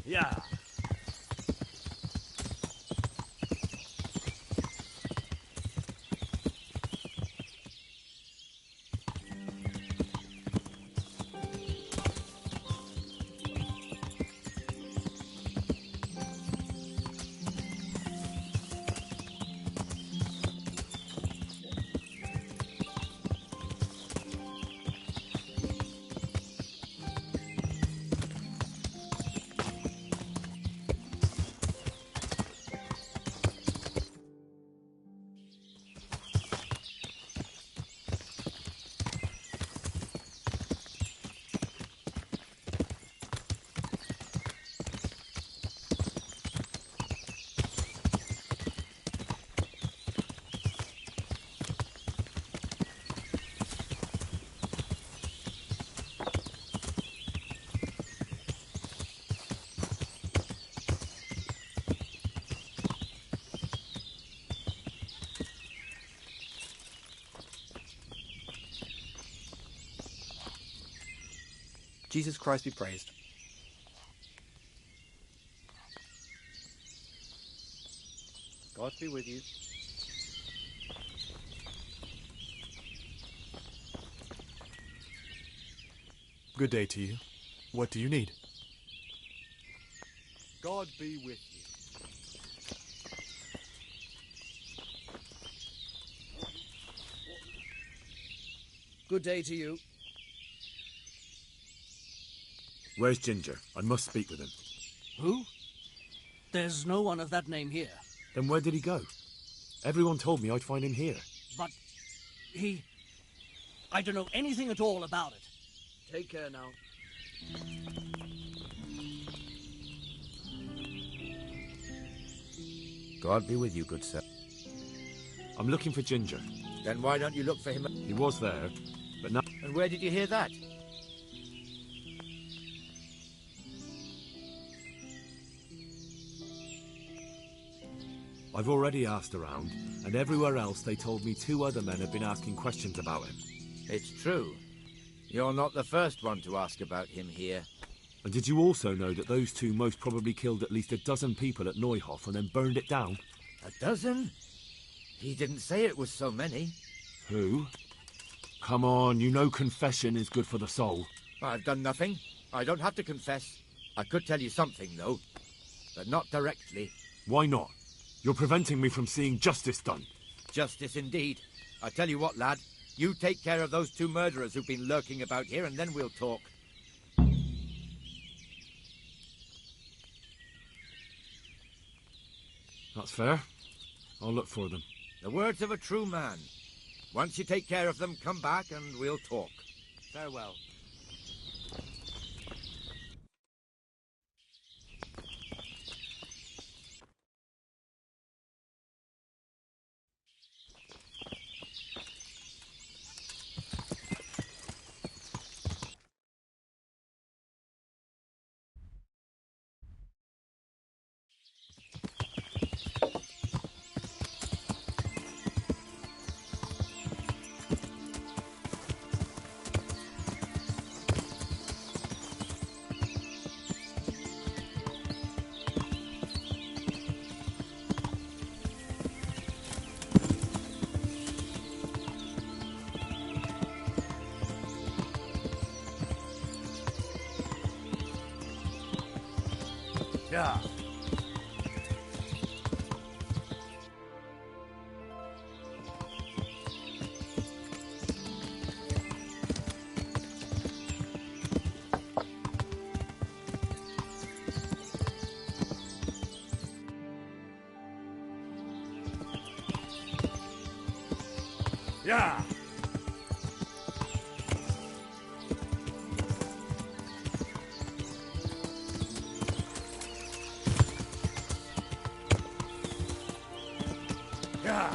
Yeah. Jesus Christ be praised. God be with you. Good day to you. What do you need? God be with you. Good day to you. Where's Ginger? I must speak with him. Who? There's no one of that name here. Then where did he go? Everyone told me I'd find him here. But he... I don't know anything at all about it. Take care now. God be with you, good sir. I'm looking for Ginger. Then why don't you look for him? He was there, but now... And where did you hear that? I've already asked around, and everywhere else they told me 2 other men have been asking questions about him. It's true. You're not the first one to ask about him here. And did you also know that those 2 most probably killed at least 12 people at Neuhof and then burned it down? 12? He didn't say it was so many. Who? Come on, you know confession is good for the soul. I've done nothing. I don't have to confess. I could tell you something, though. But not directly. Why not? You're preventing me from seeing justice done. Justice indeed. I tell you what, lad. You take care of those 2 murderers who've been lurking about here, and then we'll talk. That's fair. I'll look for them. The words of a true man. Once you take care of them, come back and we'll talk. Farewell. Yeah. Yeah. Yeah.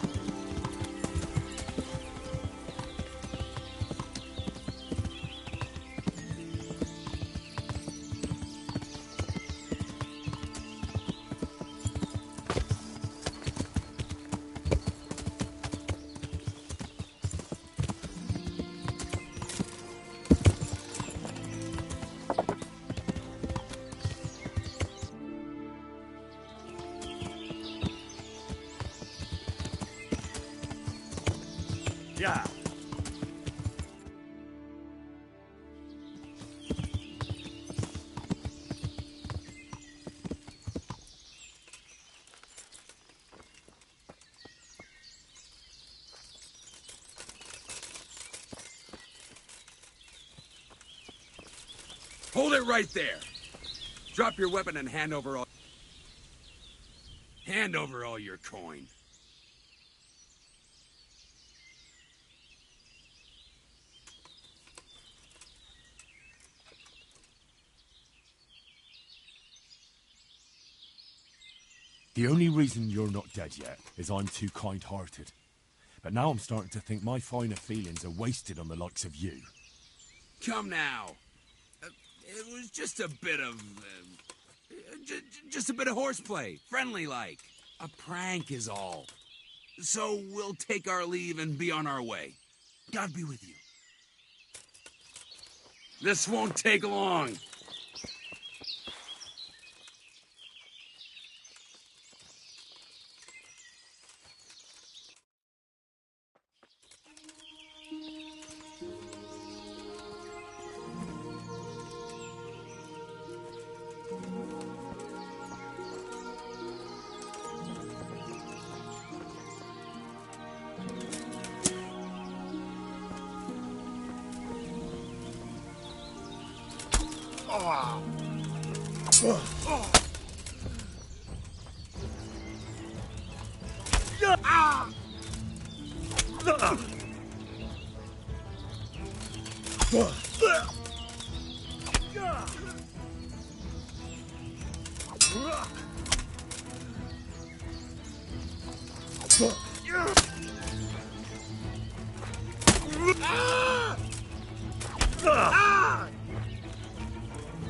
Yeah. Hold it right there. Drop your weapon and hand over all your coin. The only reason you're not dead yet is I'm too kind-hearted. But now I'm starting to think my finer feelings are wasted on the likes of you. Come now. It was just a bit of... just a bit of horseplay. Friendly-like. A prank is all. So we'll take our leave and be on our way. God be with you. This won't take long.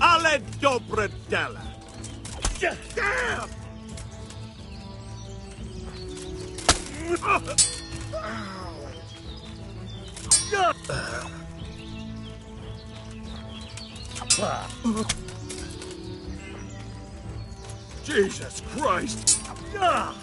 Ale dobre dela. Damn! Jesus Christ! Damn!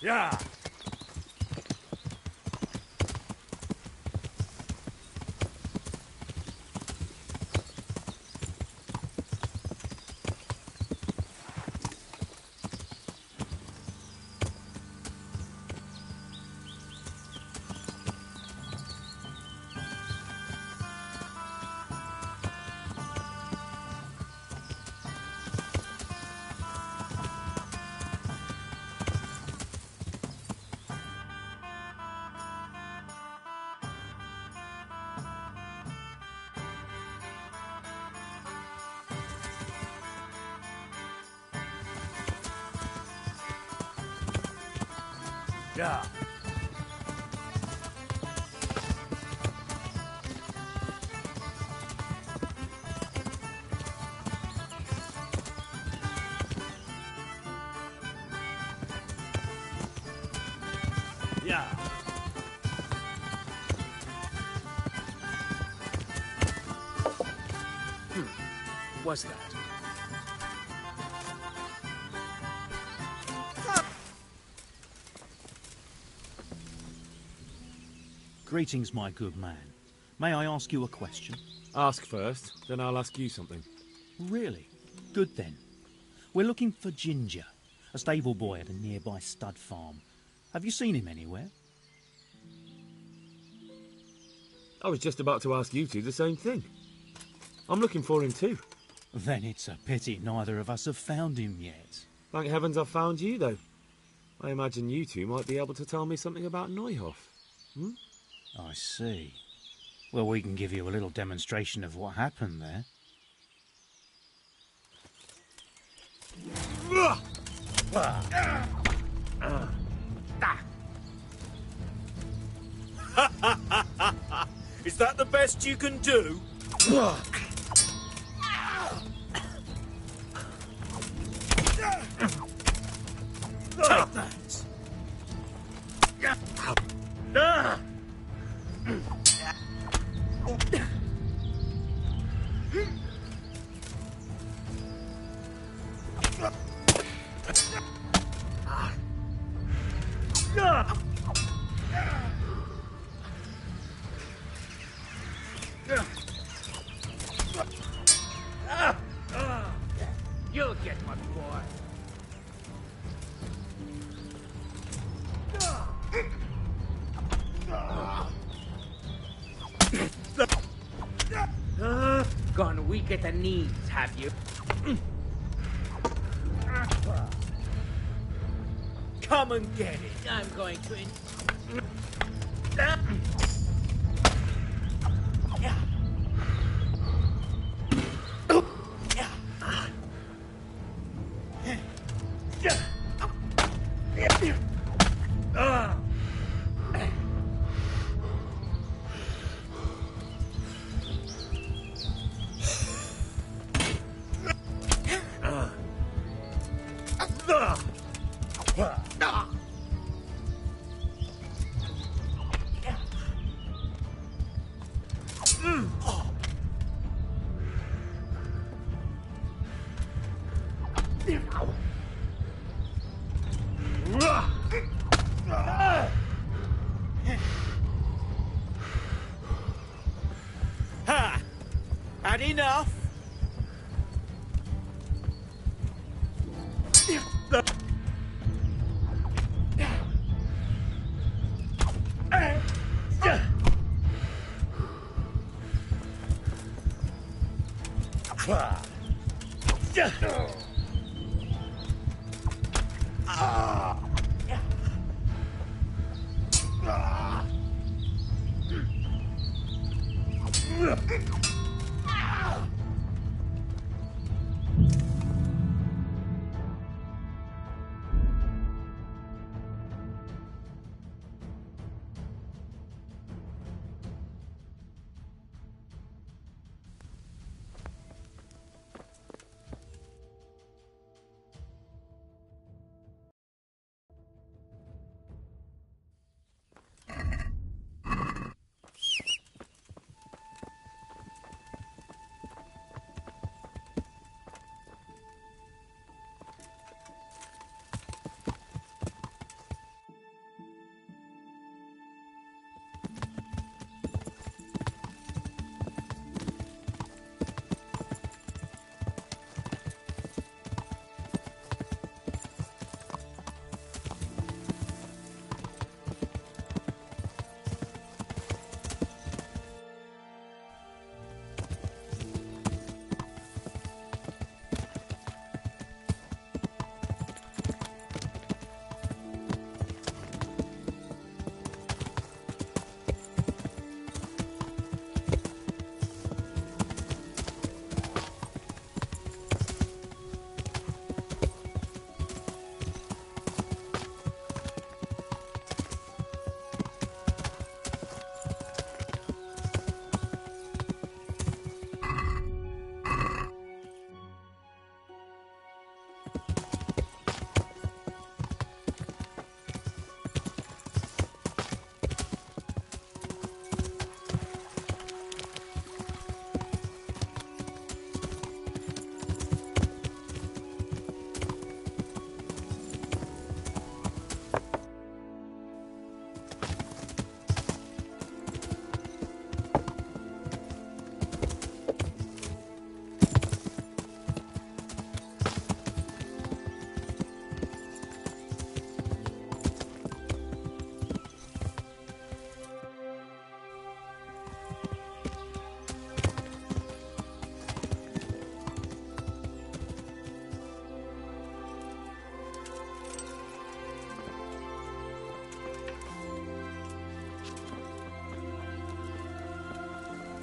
Yeah. Yeah. Yeah. Was that? Greetings, my good man. May I ask you a question? Ask first, then I'll ask you something. Really? Good then. We're looking for Ginger, a stable boy at a nearby stud farm. Have you seen him anywhere? I was just about to ask you two the same thing. I'm looking for him too. Then it's a pity neither of us have found him yet. Thank heavens I've found you, though. I imagine you two might be able to tell me something about Neuhoff. Hmm? I see. Well, we can give you a little demonstration of what happened there. Is that the best you can do? Take that! You'll get my boy. Gone weak at the knees, have you? Come and get it. I'm going to... Ha! Had enough?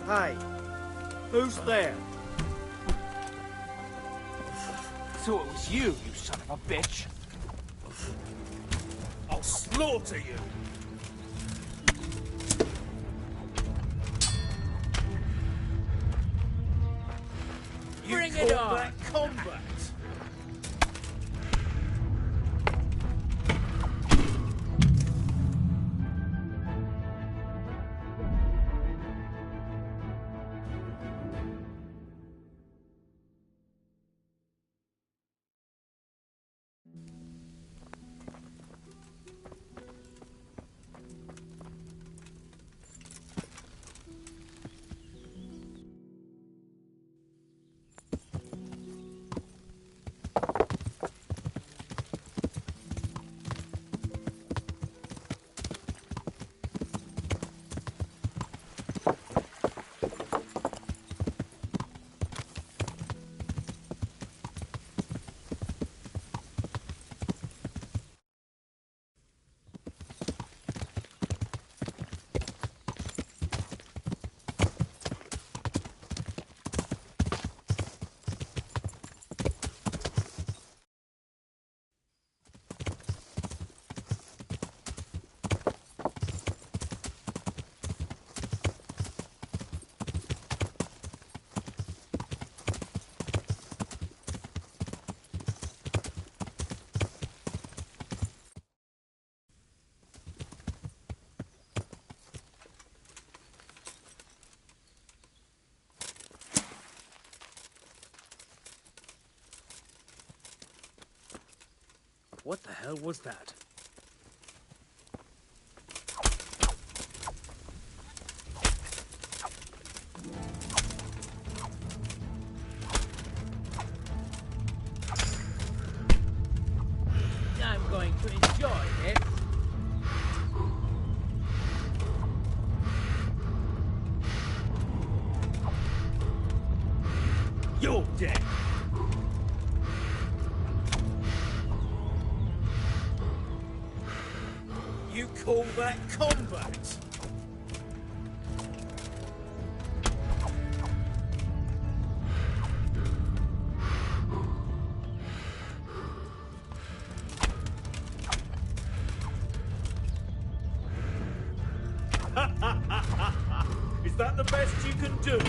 Hey, who's there? So it was you, you son of a bitch. I'll slaughter you. Bring it on! That combat! What the hell was that? I'm going to enjoy it. You're dead. You call that combat? Is that the best you can do?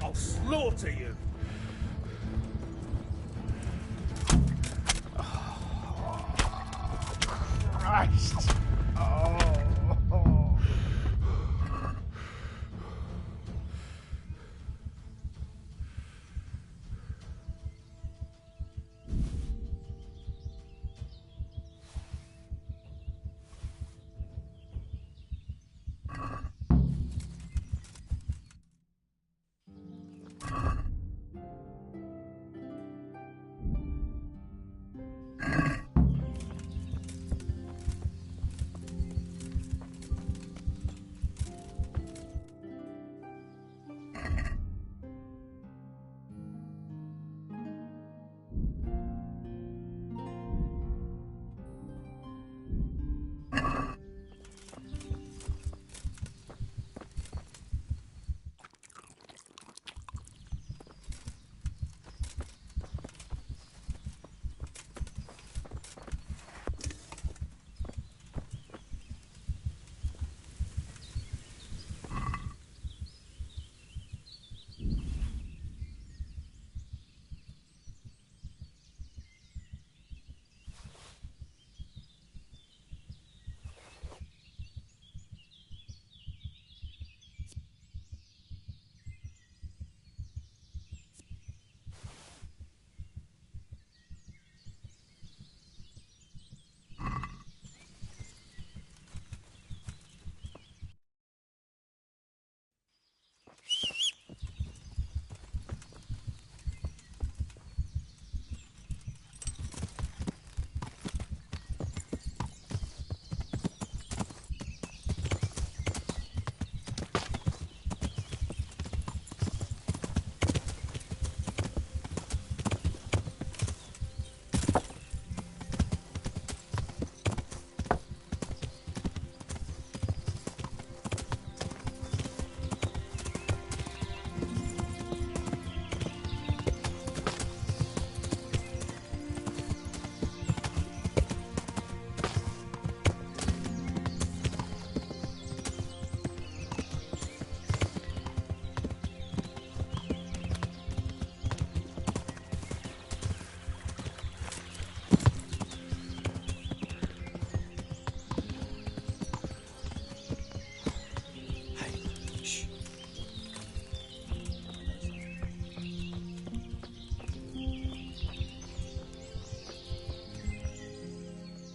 I'll slaughter you. Christ! Oh.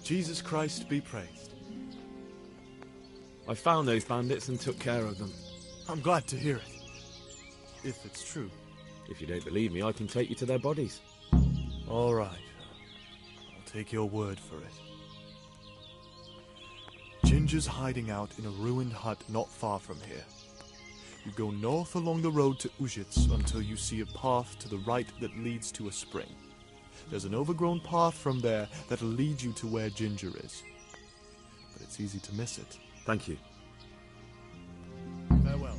Jesus Christ be praised. I found those bandits and took care of them. I'm glad to hear it. If it's true. If you don't believe me, I can take you to their bodies. All right. I'll take your word for it. Ginger's hiding out in a ruined hut not far from here. You go north along the road to Ujits until you see a path to the right that leads to a spring. There's an overgrown path from there that'll lead you to where Ginger is. But it's easy to miss it. Thank you. Farewell.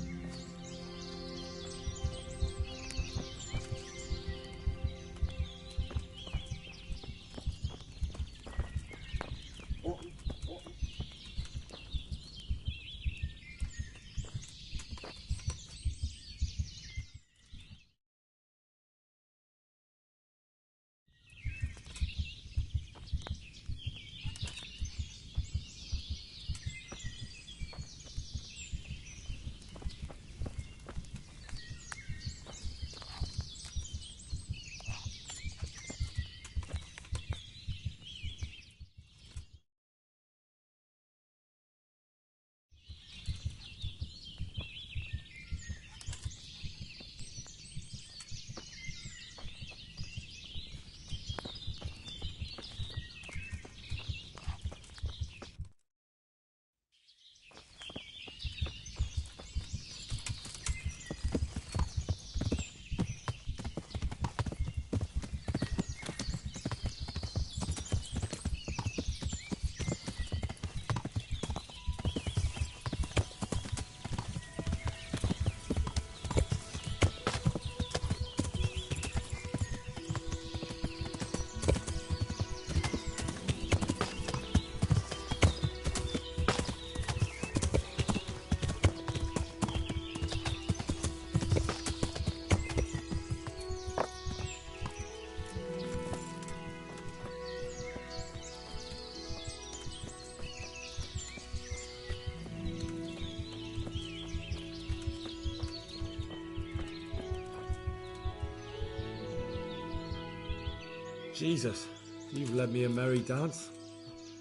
Jesus, you've led me a merry dance.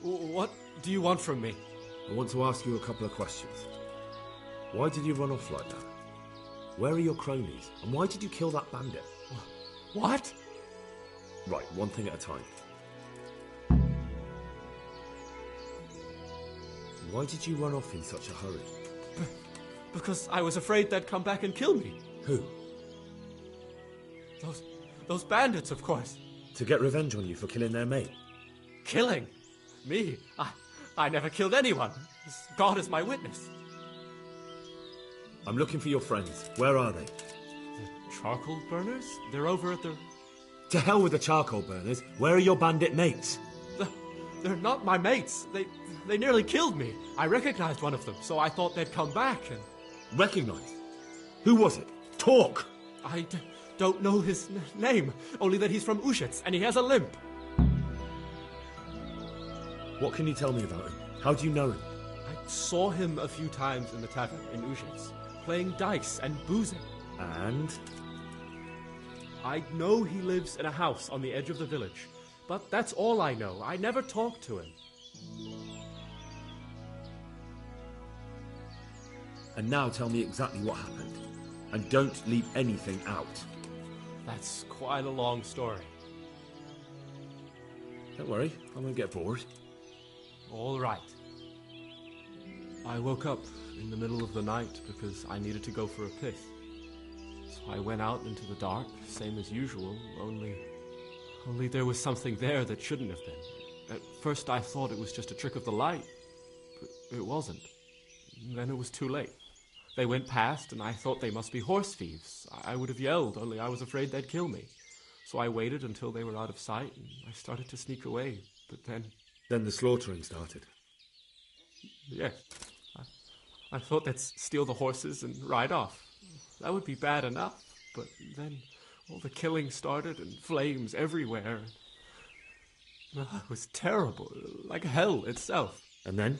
What do you want from me? I want to ask you a couple of questions. Why did you run off like that? Where are your cronies? And why did you kill that bandit? What? Right, one thing at a time. Why did you run off in such a hurry? Because I was afraid they'd come back and kill me. Who? Those bandits, of course. To get revenge on you for killing their mate? Killing? Me? I never killed anyone. God is my witness. I'm looking for your friends. Where are they? The charcoal burners? They're over at the... To hell with the charcoal burners. Where are your bandit mates? They're not my mates. They nearly killed me. I recognized one of them, so I thought they'd come back and... Recognized? Who was it? Talk! I don't know his name, only that he's from Ujits and he has a limp. What can you tell me about him? How do you know him? I saw him a few times in the tavern in Ujits, playing dice and boozing. And? I know he lives in a house on the edge of the village, but that's all I know. I never talked to him. And now tell me exactly what happened. And don't leave anything out. That's quite a long story. Don't worry, I won't get bored. All right. I woke up in the middle of the night because I needed to go for a piss. So I went out into the dark, same as usual, only there was something there that shouldn't have been. At first I thought it was just a trick of the light, but it wasn't. Then it was too late. They went past, and I thought they must be horse thieves. I would have yelled, only I was afraid they'd kill me. So I waited until they were out of sight, and I started to sneak away, but then... Then the slaughtering started? Yes. I thought they'd steal the horses and ride off. That would be bad enough, but then all the killing started, and flames everywhere. It was terrible, like hell itself. And then?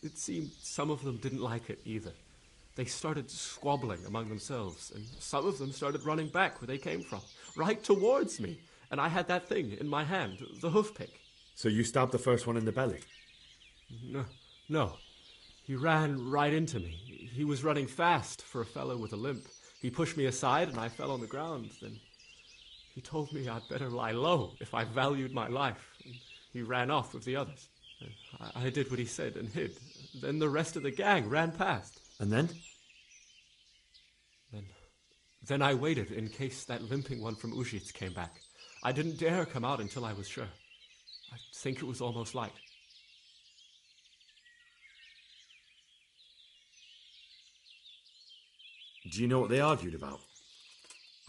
It seemed some of them didn't like it either. They started squabbling among themselves, and some of them started running back where they came from, right towards me. and I had that thing in my hand, the hoof pick. So you stabbed the first one in the belly? No. He ran right into me. He was running fast for a fellow with a limp. He pushed me aside and I fell on the ground. Then he told me I'd better lie low if I valued my life. And he ran off with the others. I did what he said and hid. Then the rest of the gang ran past. And then? Then I waited in case that limping one from Ujits came back. I didn't dare come out until I was sure. I think it was almost light. Do you know what they argued about?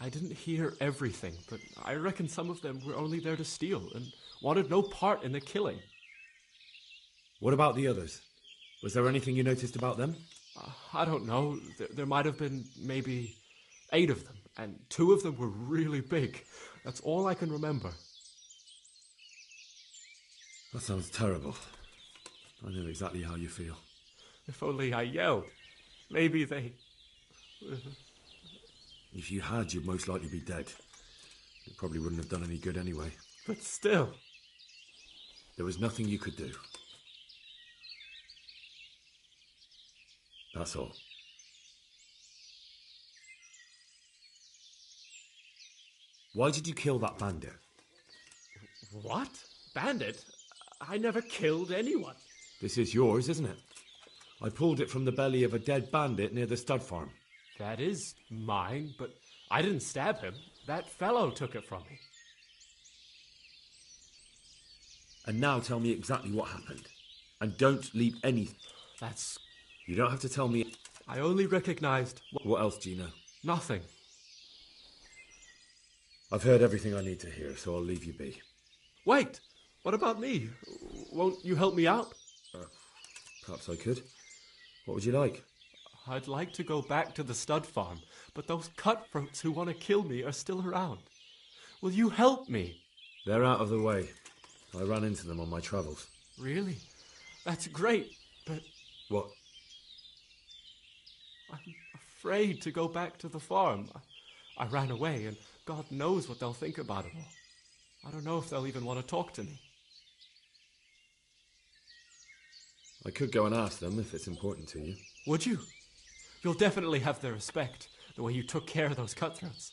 I didn't hear everything, but I reckon some of them were only there to steal and wanted no part in the killing. What about the others? Was there anything you noticed about them? I don't know. There might have been maybe 8 of them, and 2 of them were really big. That's all I can remember. That sounds terrible. I know exactly how you feel. If only I yelled. Maybe they... If you had, you'd most likely be dead. It probably wouldn't have done any good anyway. But still... There was nothing you could do. That's all. Why did you kill that bandit? What? Bandit? I never killed anyone. This is yours, isn't it? I pulled it from the belly of a dead bandit near the stud farm. That is mine, but I didn't stab him. That fellow took it from me. And now tell me exactly what happened. And don't leave anything. That's... You don't have to tell me. I only recognized... What else do you know? Nothing. I've heard everything I need to hear, so I'll leave you be. Wait! What about me? Won't you help me out? Perhaps I could. What would you like? I'd like to go back to the stud farm, but those cutthroats who want to kill me are still around. Will you help me? They're out of the way. I ran into them on my travels. Really? That's great, but... What? I'm afraid to go back to the farm. I ran away, and God knows what they'll think about it all. I don't know if they'll even want to talk to me. I could go and ask them if it's important to you. Would you? You'll definitely have their respect, the way you took care of those cutthroats.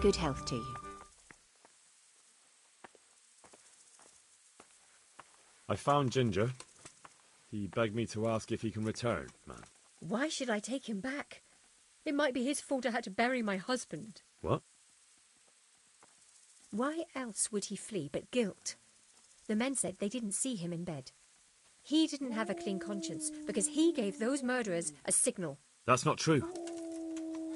Good health to you. I found Ginger. He begged me to ask if he can return, man. Why should I take him back? It might be his fault I had to bury my husband. What? Why else would he flee but guilt? The men said they didn't see him in bed. He didn't have a clean conscience because he gave those murderers a signal. That's not true.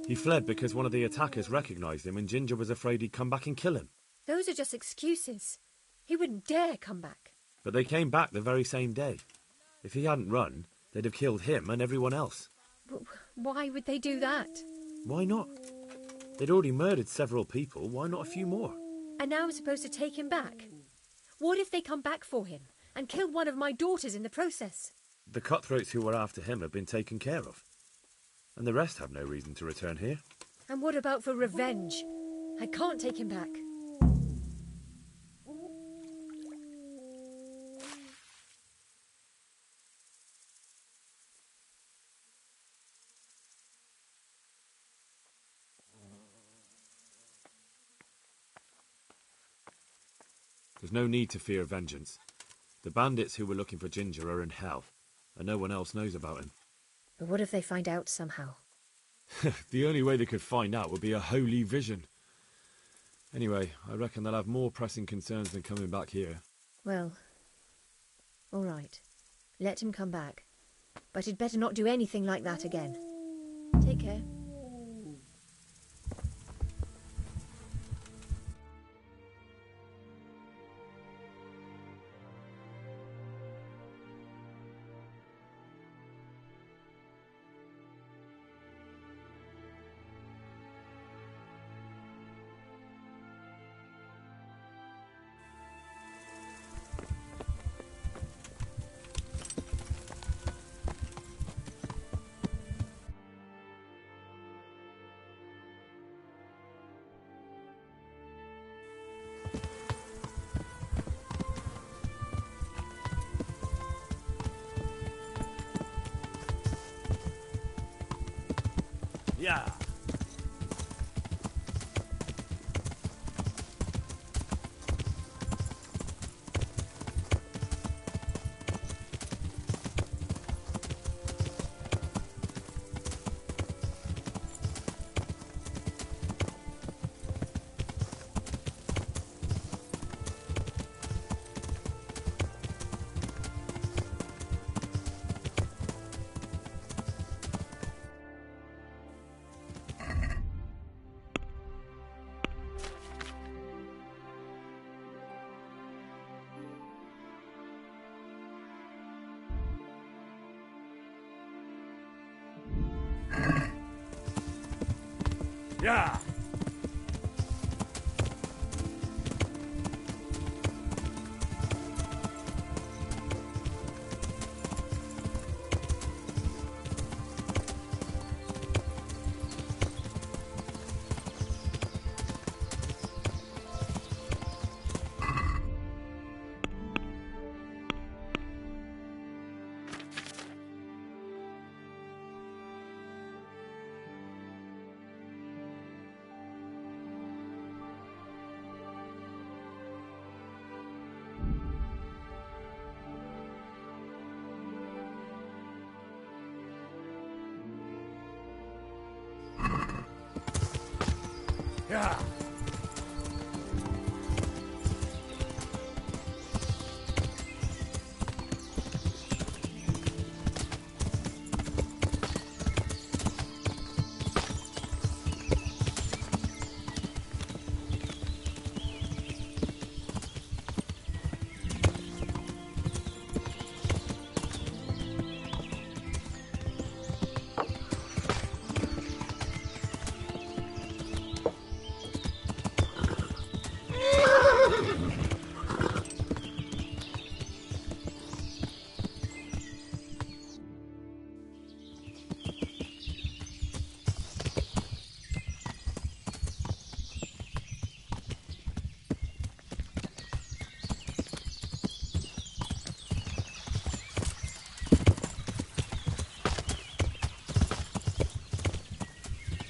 He fled because one of the attackers recognised him and Ginger was afraid he'd come back and kill him. Those are just excuses. He wouldn't dare come back. But they came back the very same day. If he hadn't run, they'd have killed him and everyone else. Why would they do that? Why not? They'd already murdered several people, why not a few more? And now I'm supposed to take him back? What if they come back for him and killed one of my daughters in the process? The cutthroats who were after him have been taken care of. And the rest have no reason to return here. And what about for revenge? I can't take him back. There's no need to fear vengeance. The bandits who were looking for Ginger are in hell, and no one else knows about him. But what if they find out somehow? The only way they could find out would be a holy vision. Anyway, I reckon they'll have more pressing concerns than coming back here. Well, all right. Let him come back. But he'd better not do anything like that again. Take care. Yeah. Yeah. Yeah.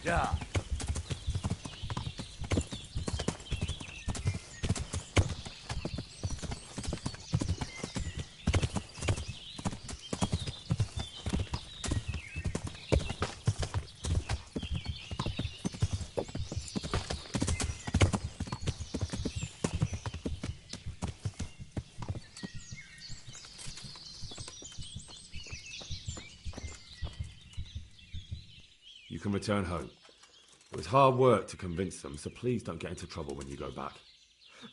Yeah. You can return home. It was hard work to convince them, so please don't get into trouble when you go back.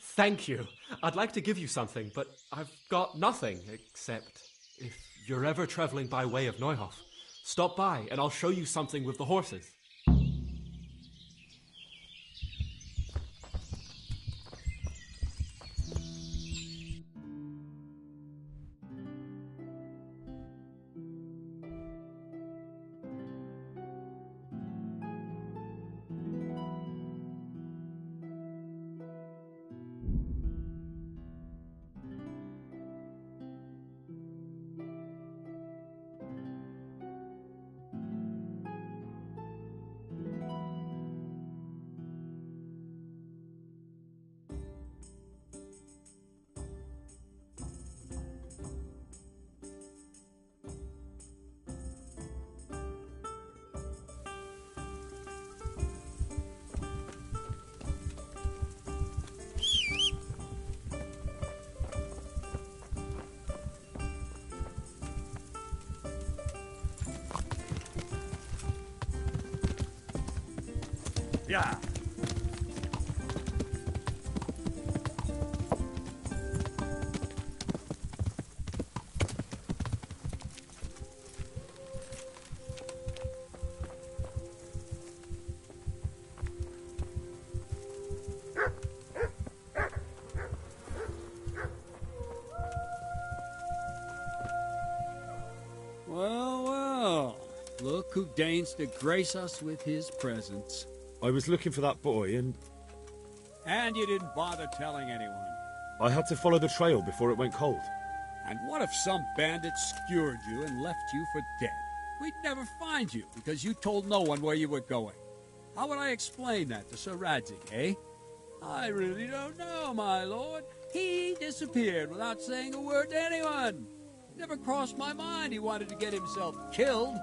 Thank you. I'd like to give you something, but I've got nothing, except if you're ever travelling by way of Neuhof, stop by and I'll show you something with the horses. Yeah. Well, well. Look who deigns to grace us with his presence. I was looking for that boy and... And you didn't bother telling anyone. I had to follow the trail before it went cold. And what if some bandit skewered you and left you for dead? We'd never find you because you told no one where you were going. How would I explain that to Sir Radzig, eh? I really don't know, my lord. He disappeared without saying a word to anyone. Never crossed my mind he wanted to get himself killed.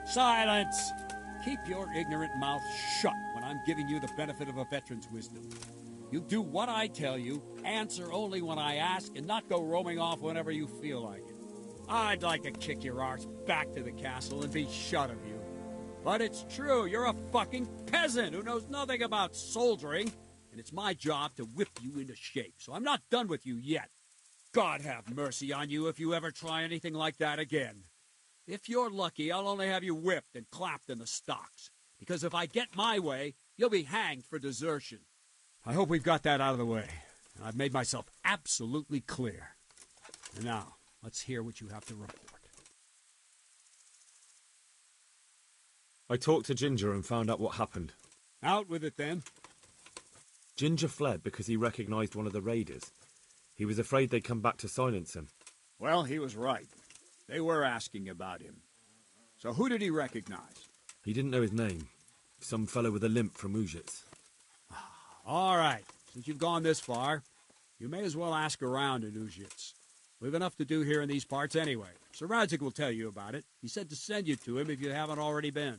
Silence! Keep your ignorant mouth shut when I'm giving you the benefit of a veteran's wisdom. You do what I tell you, answer only when I ask, and not go roaming off whenever you feel like it. I'd like to kick your arse back to the castle and be shut of you. But it's true, you're a fucking peasant who knows nothing about soldiering, and it's my job to whip you into shape, so I'm not done with you yet. God have mercy on you if you ever try anything like that again. If you're lucky, I'll only have you whipped and clapped in the stocks, because if I get my way, you'll be hanged for desertion. I hope we've got that out of the way. I've made myself absolutely clear. And now, let's hear what you have to report. I talked to Ginger and found out what happened. Out with it, then. Ginger fled because he recognized one of the raiders. He was afraid they'd come back to silence him. Well, he was right. They were asking about him. So who did he recognize? He didn't know his name. Some fellow with a limp from Ujits. All right. Since you've gone this far, you may as well ask around in Ujits. We've enough to do here in these parts anyway. Sir Radzig will tell you about it. He said to send you to him if you haven't already been.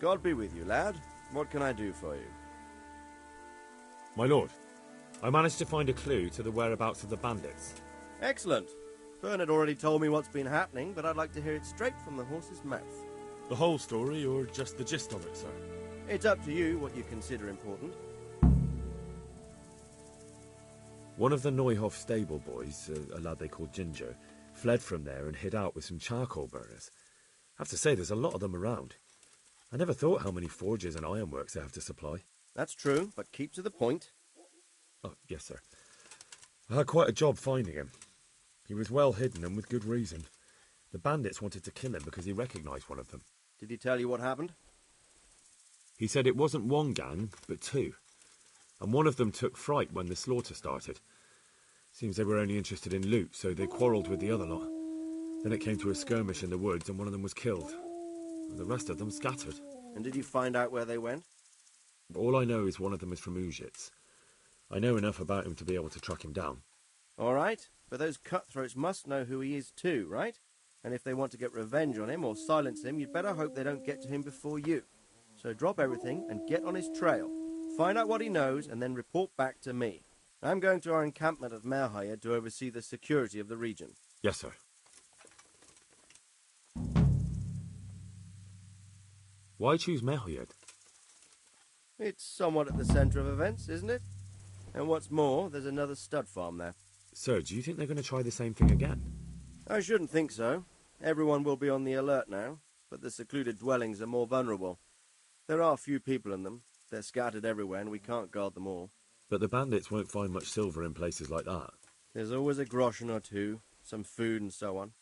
God be with you, lad. What can I do for you? My lord, I managed to find a clue to the whereabouts of the bandits. Excellent. Bern had already told me what's been happening, but I'd like to hear it straight from the horse's mouth. The whole story, or just the gist of it, sir? It's up to you what you consider important. One of the Neuhof stable boys, a lad they called Ginger, fled from there and hid out with some charcoal burners. I have to say, there's a lot of them around. I never thought how many forges and ironworks they have to supply. That's true, but keep to the point. Oh, yes, sir. I had quite a job finding him. He was well hidden and with good reason. The bandits wanted to kill him because he recognised one of them. Did he tell you what happened? He said it wasn't one gang, but two. And one of them took fright when the slaughter started. Seems they were only interested in loot, so they quarrelled with the other lot. Then it came to a skirmish in the woods and one of them was killed. And the rest of them scattered. And did you find out where they went? All I know is one of them is from Ujits. I know enough about him to be able to track him down. All right, but those cutthroats must know who he is too, right? And if they want to get revenge on him or silence him, you'd better hope they don't get to him before you. So drop everything and get on his trail. Find out what he knows and then report back to me. I'm going to our encampment at Merhayed to oversee the security of the region. Yes, sir. Why choose Merhayed? It's somewhat at the centre of events, isn't it? And what's more, there's another stud farm there. Sir, do you think they're going to try the same thing again? I shouldn't think so. Everyone will be on the alert now, but the secluded dwellings are more vulnerable. There are few people in them. They're scattered everywhere and we can't guard them all. But the bandits won't find much silver in places like that. There's always a groschen or two, some food and so on.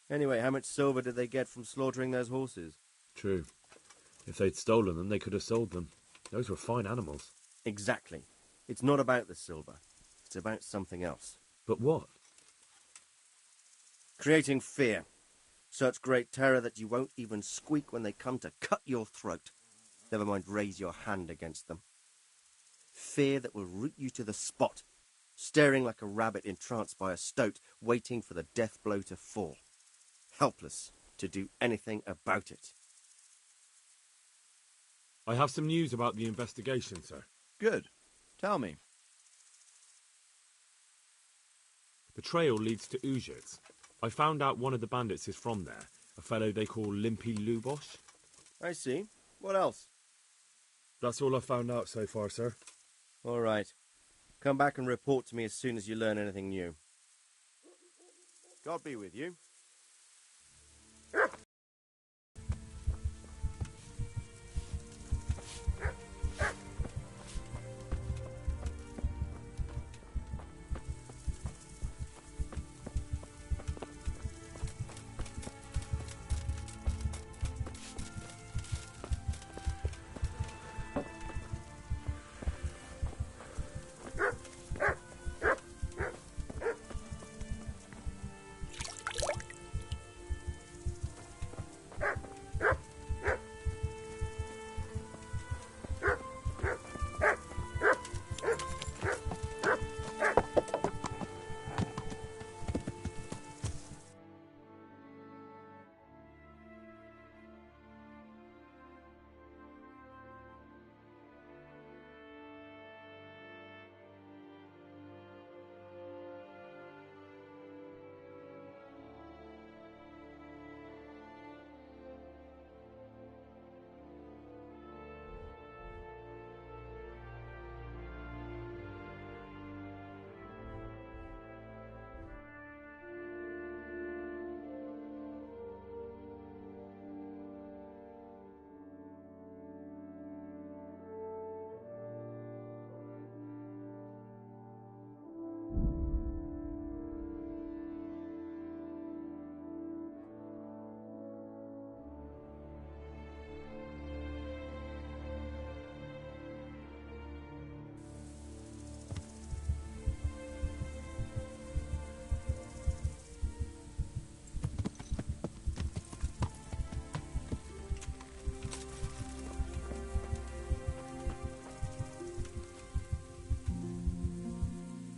Anyway, how much silver did they get from slaughtering those horses? True. If they'd stolen them, they could have sold them. Those were fine animals. Exactly. It's not about the silver. It's about something else. But what? Creating fear. Such great terror that you won't even squeak when they come to cut your throat. Never mind raise your hand against them. Fear that will root you to the spot, staring like a rabbit entranced by a stoat, waiting for the death blow to fall. Helpless to do anything about it. I have some news about the investigation, sir. Good. Tell me. The trail leads to Ujits. I found out one of the bandits is from there, a fellow they call Limpy Lubosh. I see. What else? That's all I found out so far, sir. All right. Come back and report to me as soon as you learn anything new. God be with you.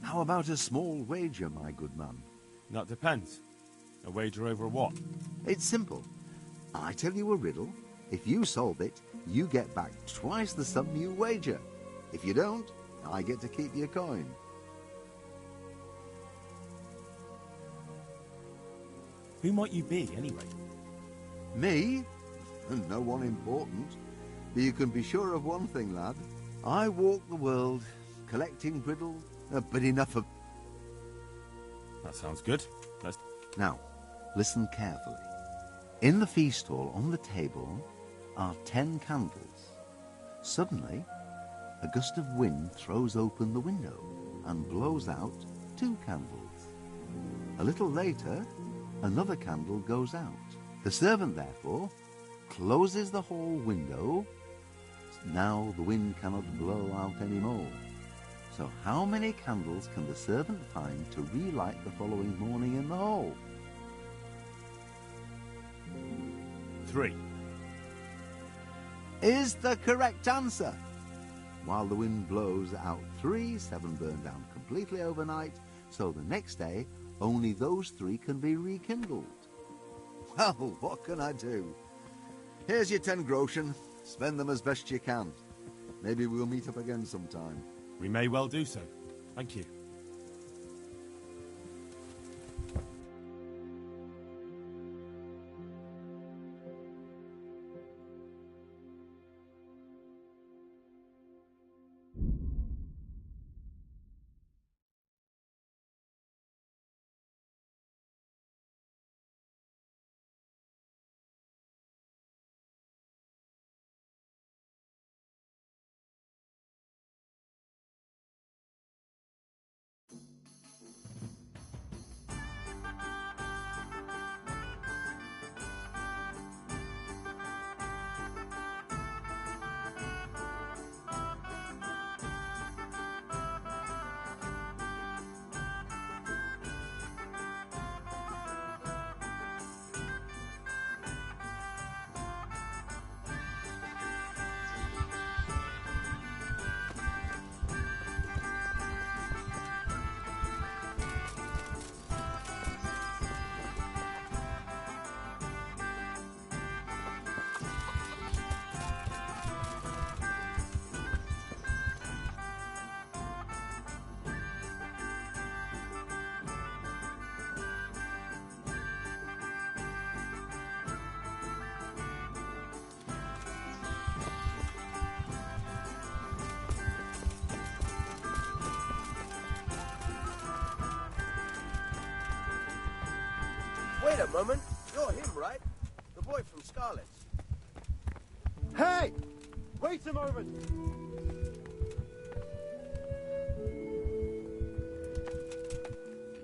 How about a small wager, my good man? That depends. A wager over what? It's simple. I tell you a riddle. If you solve it, you get back twice the sum you wager. If you don't, I get to keep your coin. Who might you be, anyway? Me? No one important. But you can be sure of one thing, lad. I walk the world, collecting riddles, but enough of... That sounds good. Now, listen carefully. In the feast hall on the table are 10 candles. Suddenly, a gust of wind throws open the window and blows out 2 candles. A little later, another candle goes out. The servant, therefore, closes the hall window. Now the wind cannot blow out any more. So how many candles can the servant find to relight the following morning in the hall? 3. Is the correct answer. While the wind blows out 3, 7 burn down completely overnight, so the next day only those 3 can be rekindled. Well, what can I do? Here's your 10 groschen. Spend them as best you can. Maybe we'll meet up again sometime. We may well do so. Thank you. Wait a moment. You're him, right? The boy from Scarlet's. Hey! Wait a moment!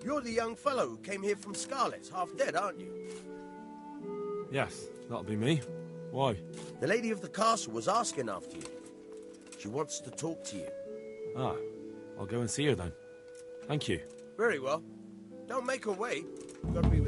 You're the young fellow who came here from Scarlet's, half dead, aren't you? Yes, that'll be me. Why? The lady of the castle was asking after you. She wants to talk to you. Ah, I'll go and see her then. Thank you. Very well. Don't make her wait. You've got to be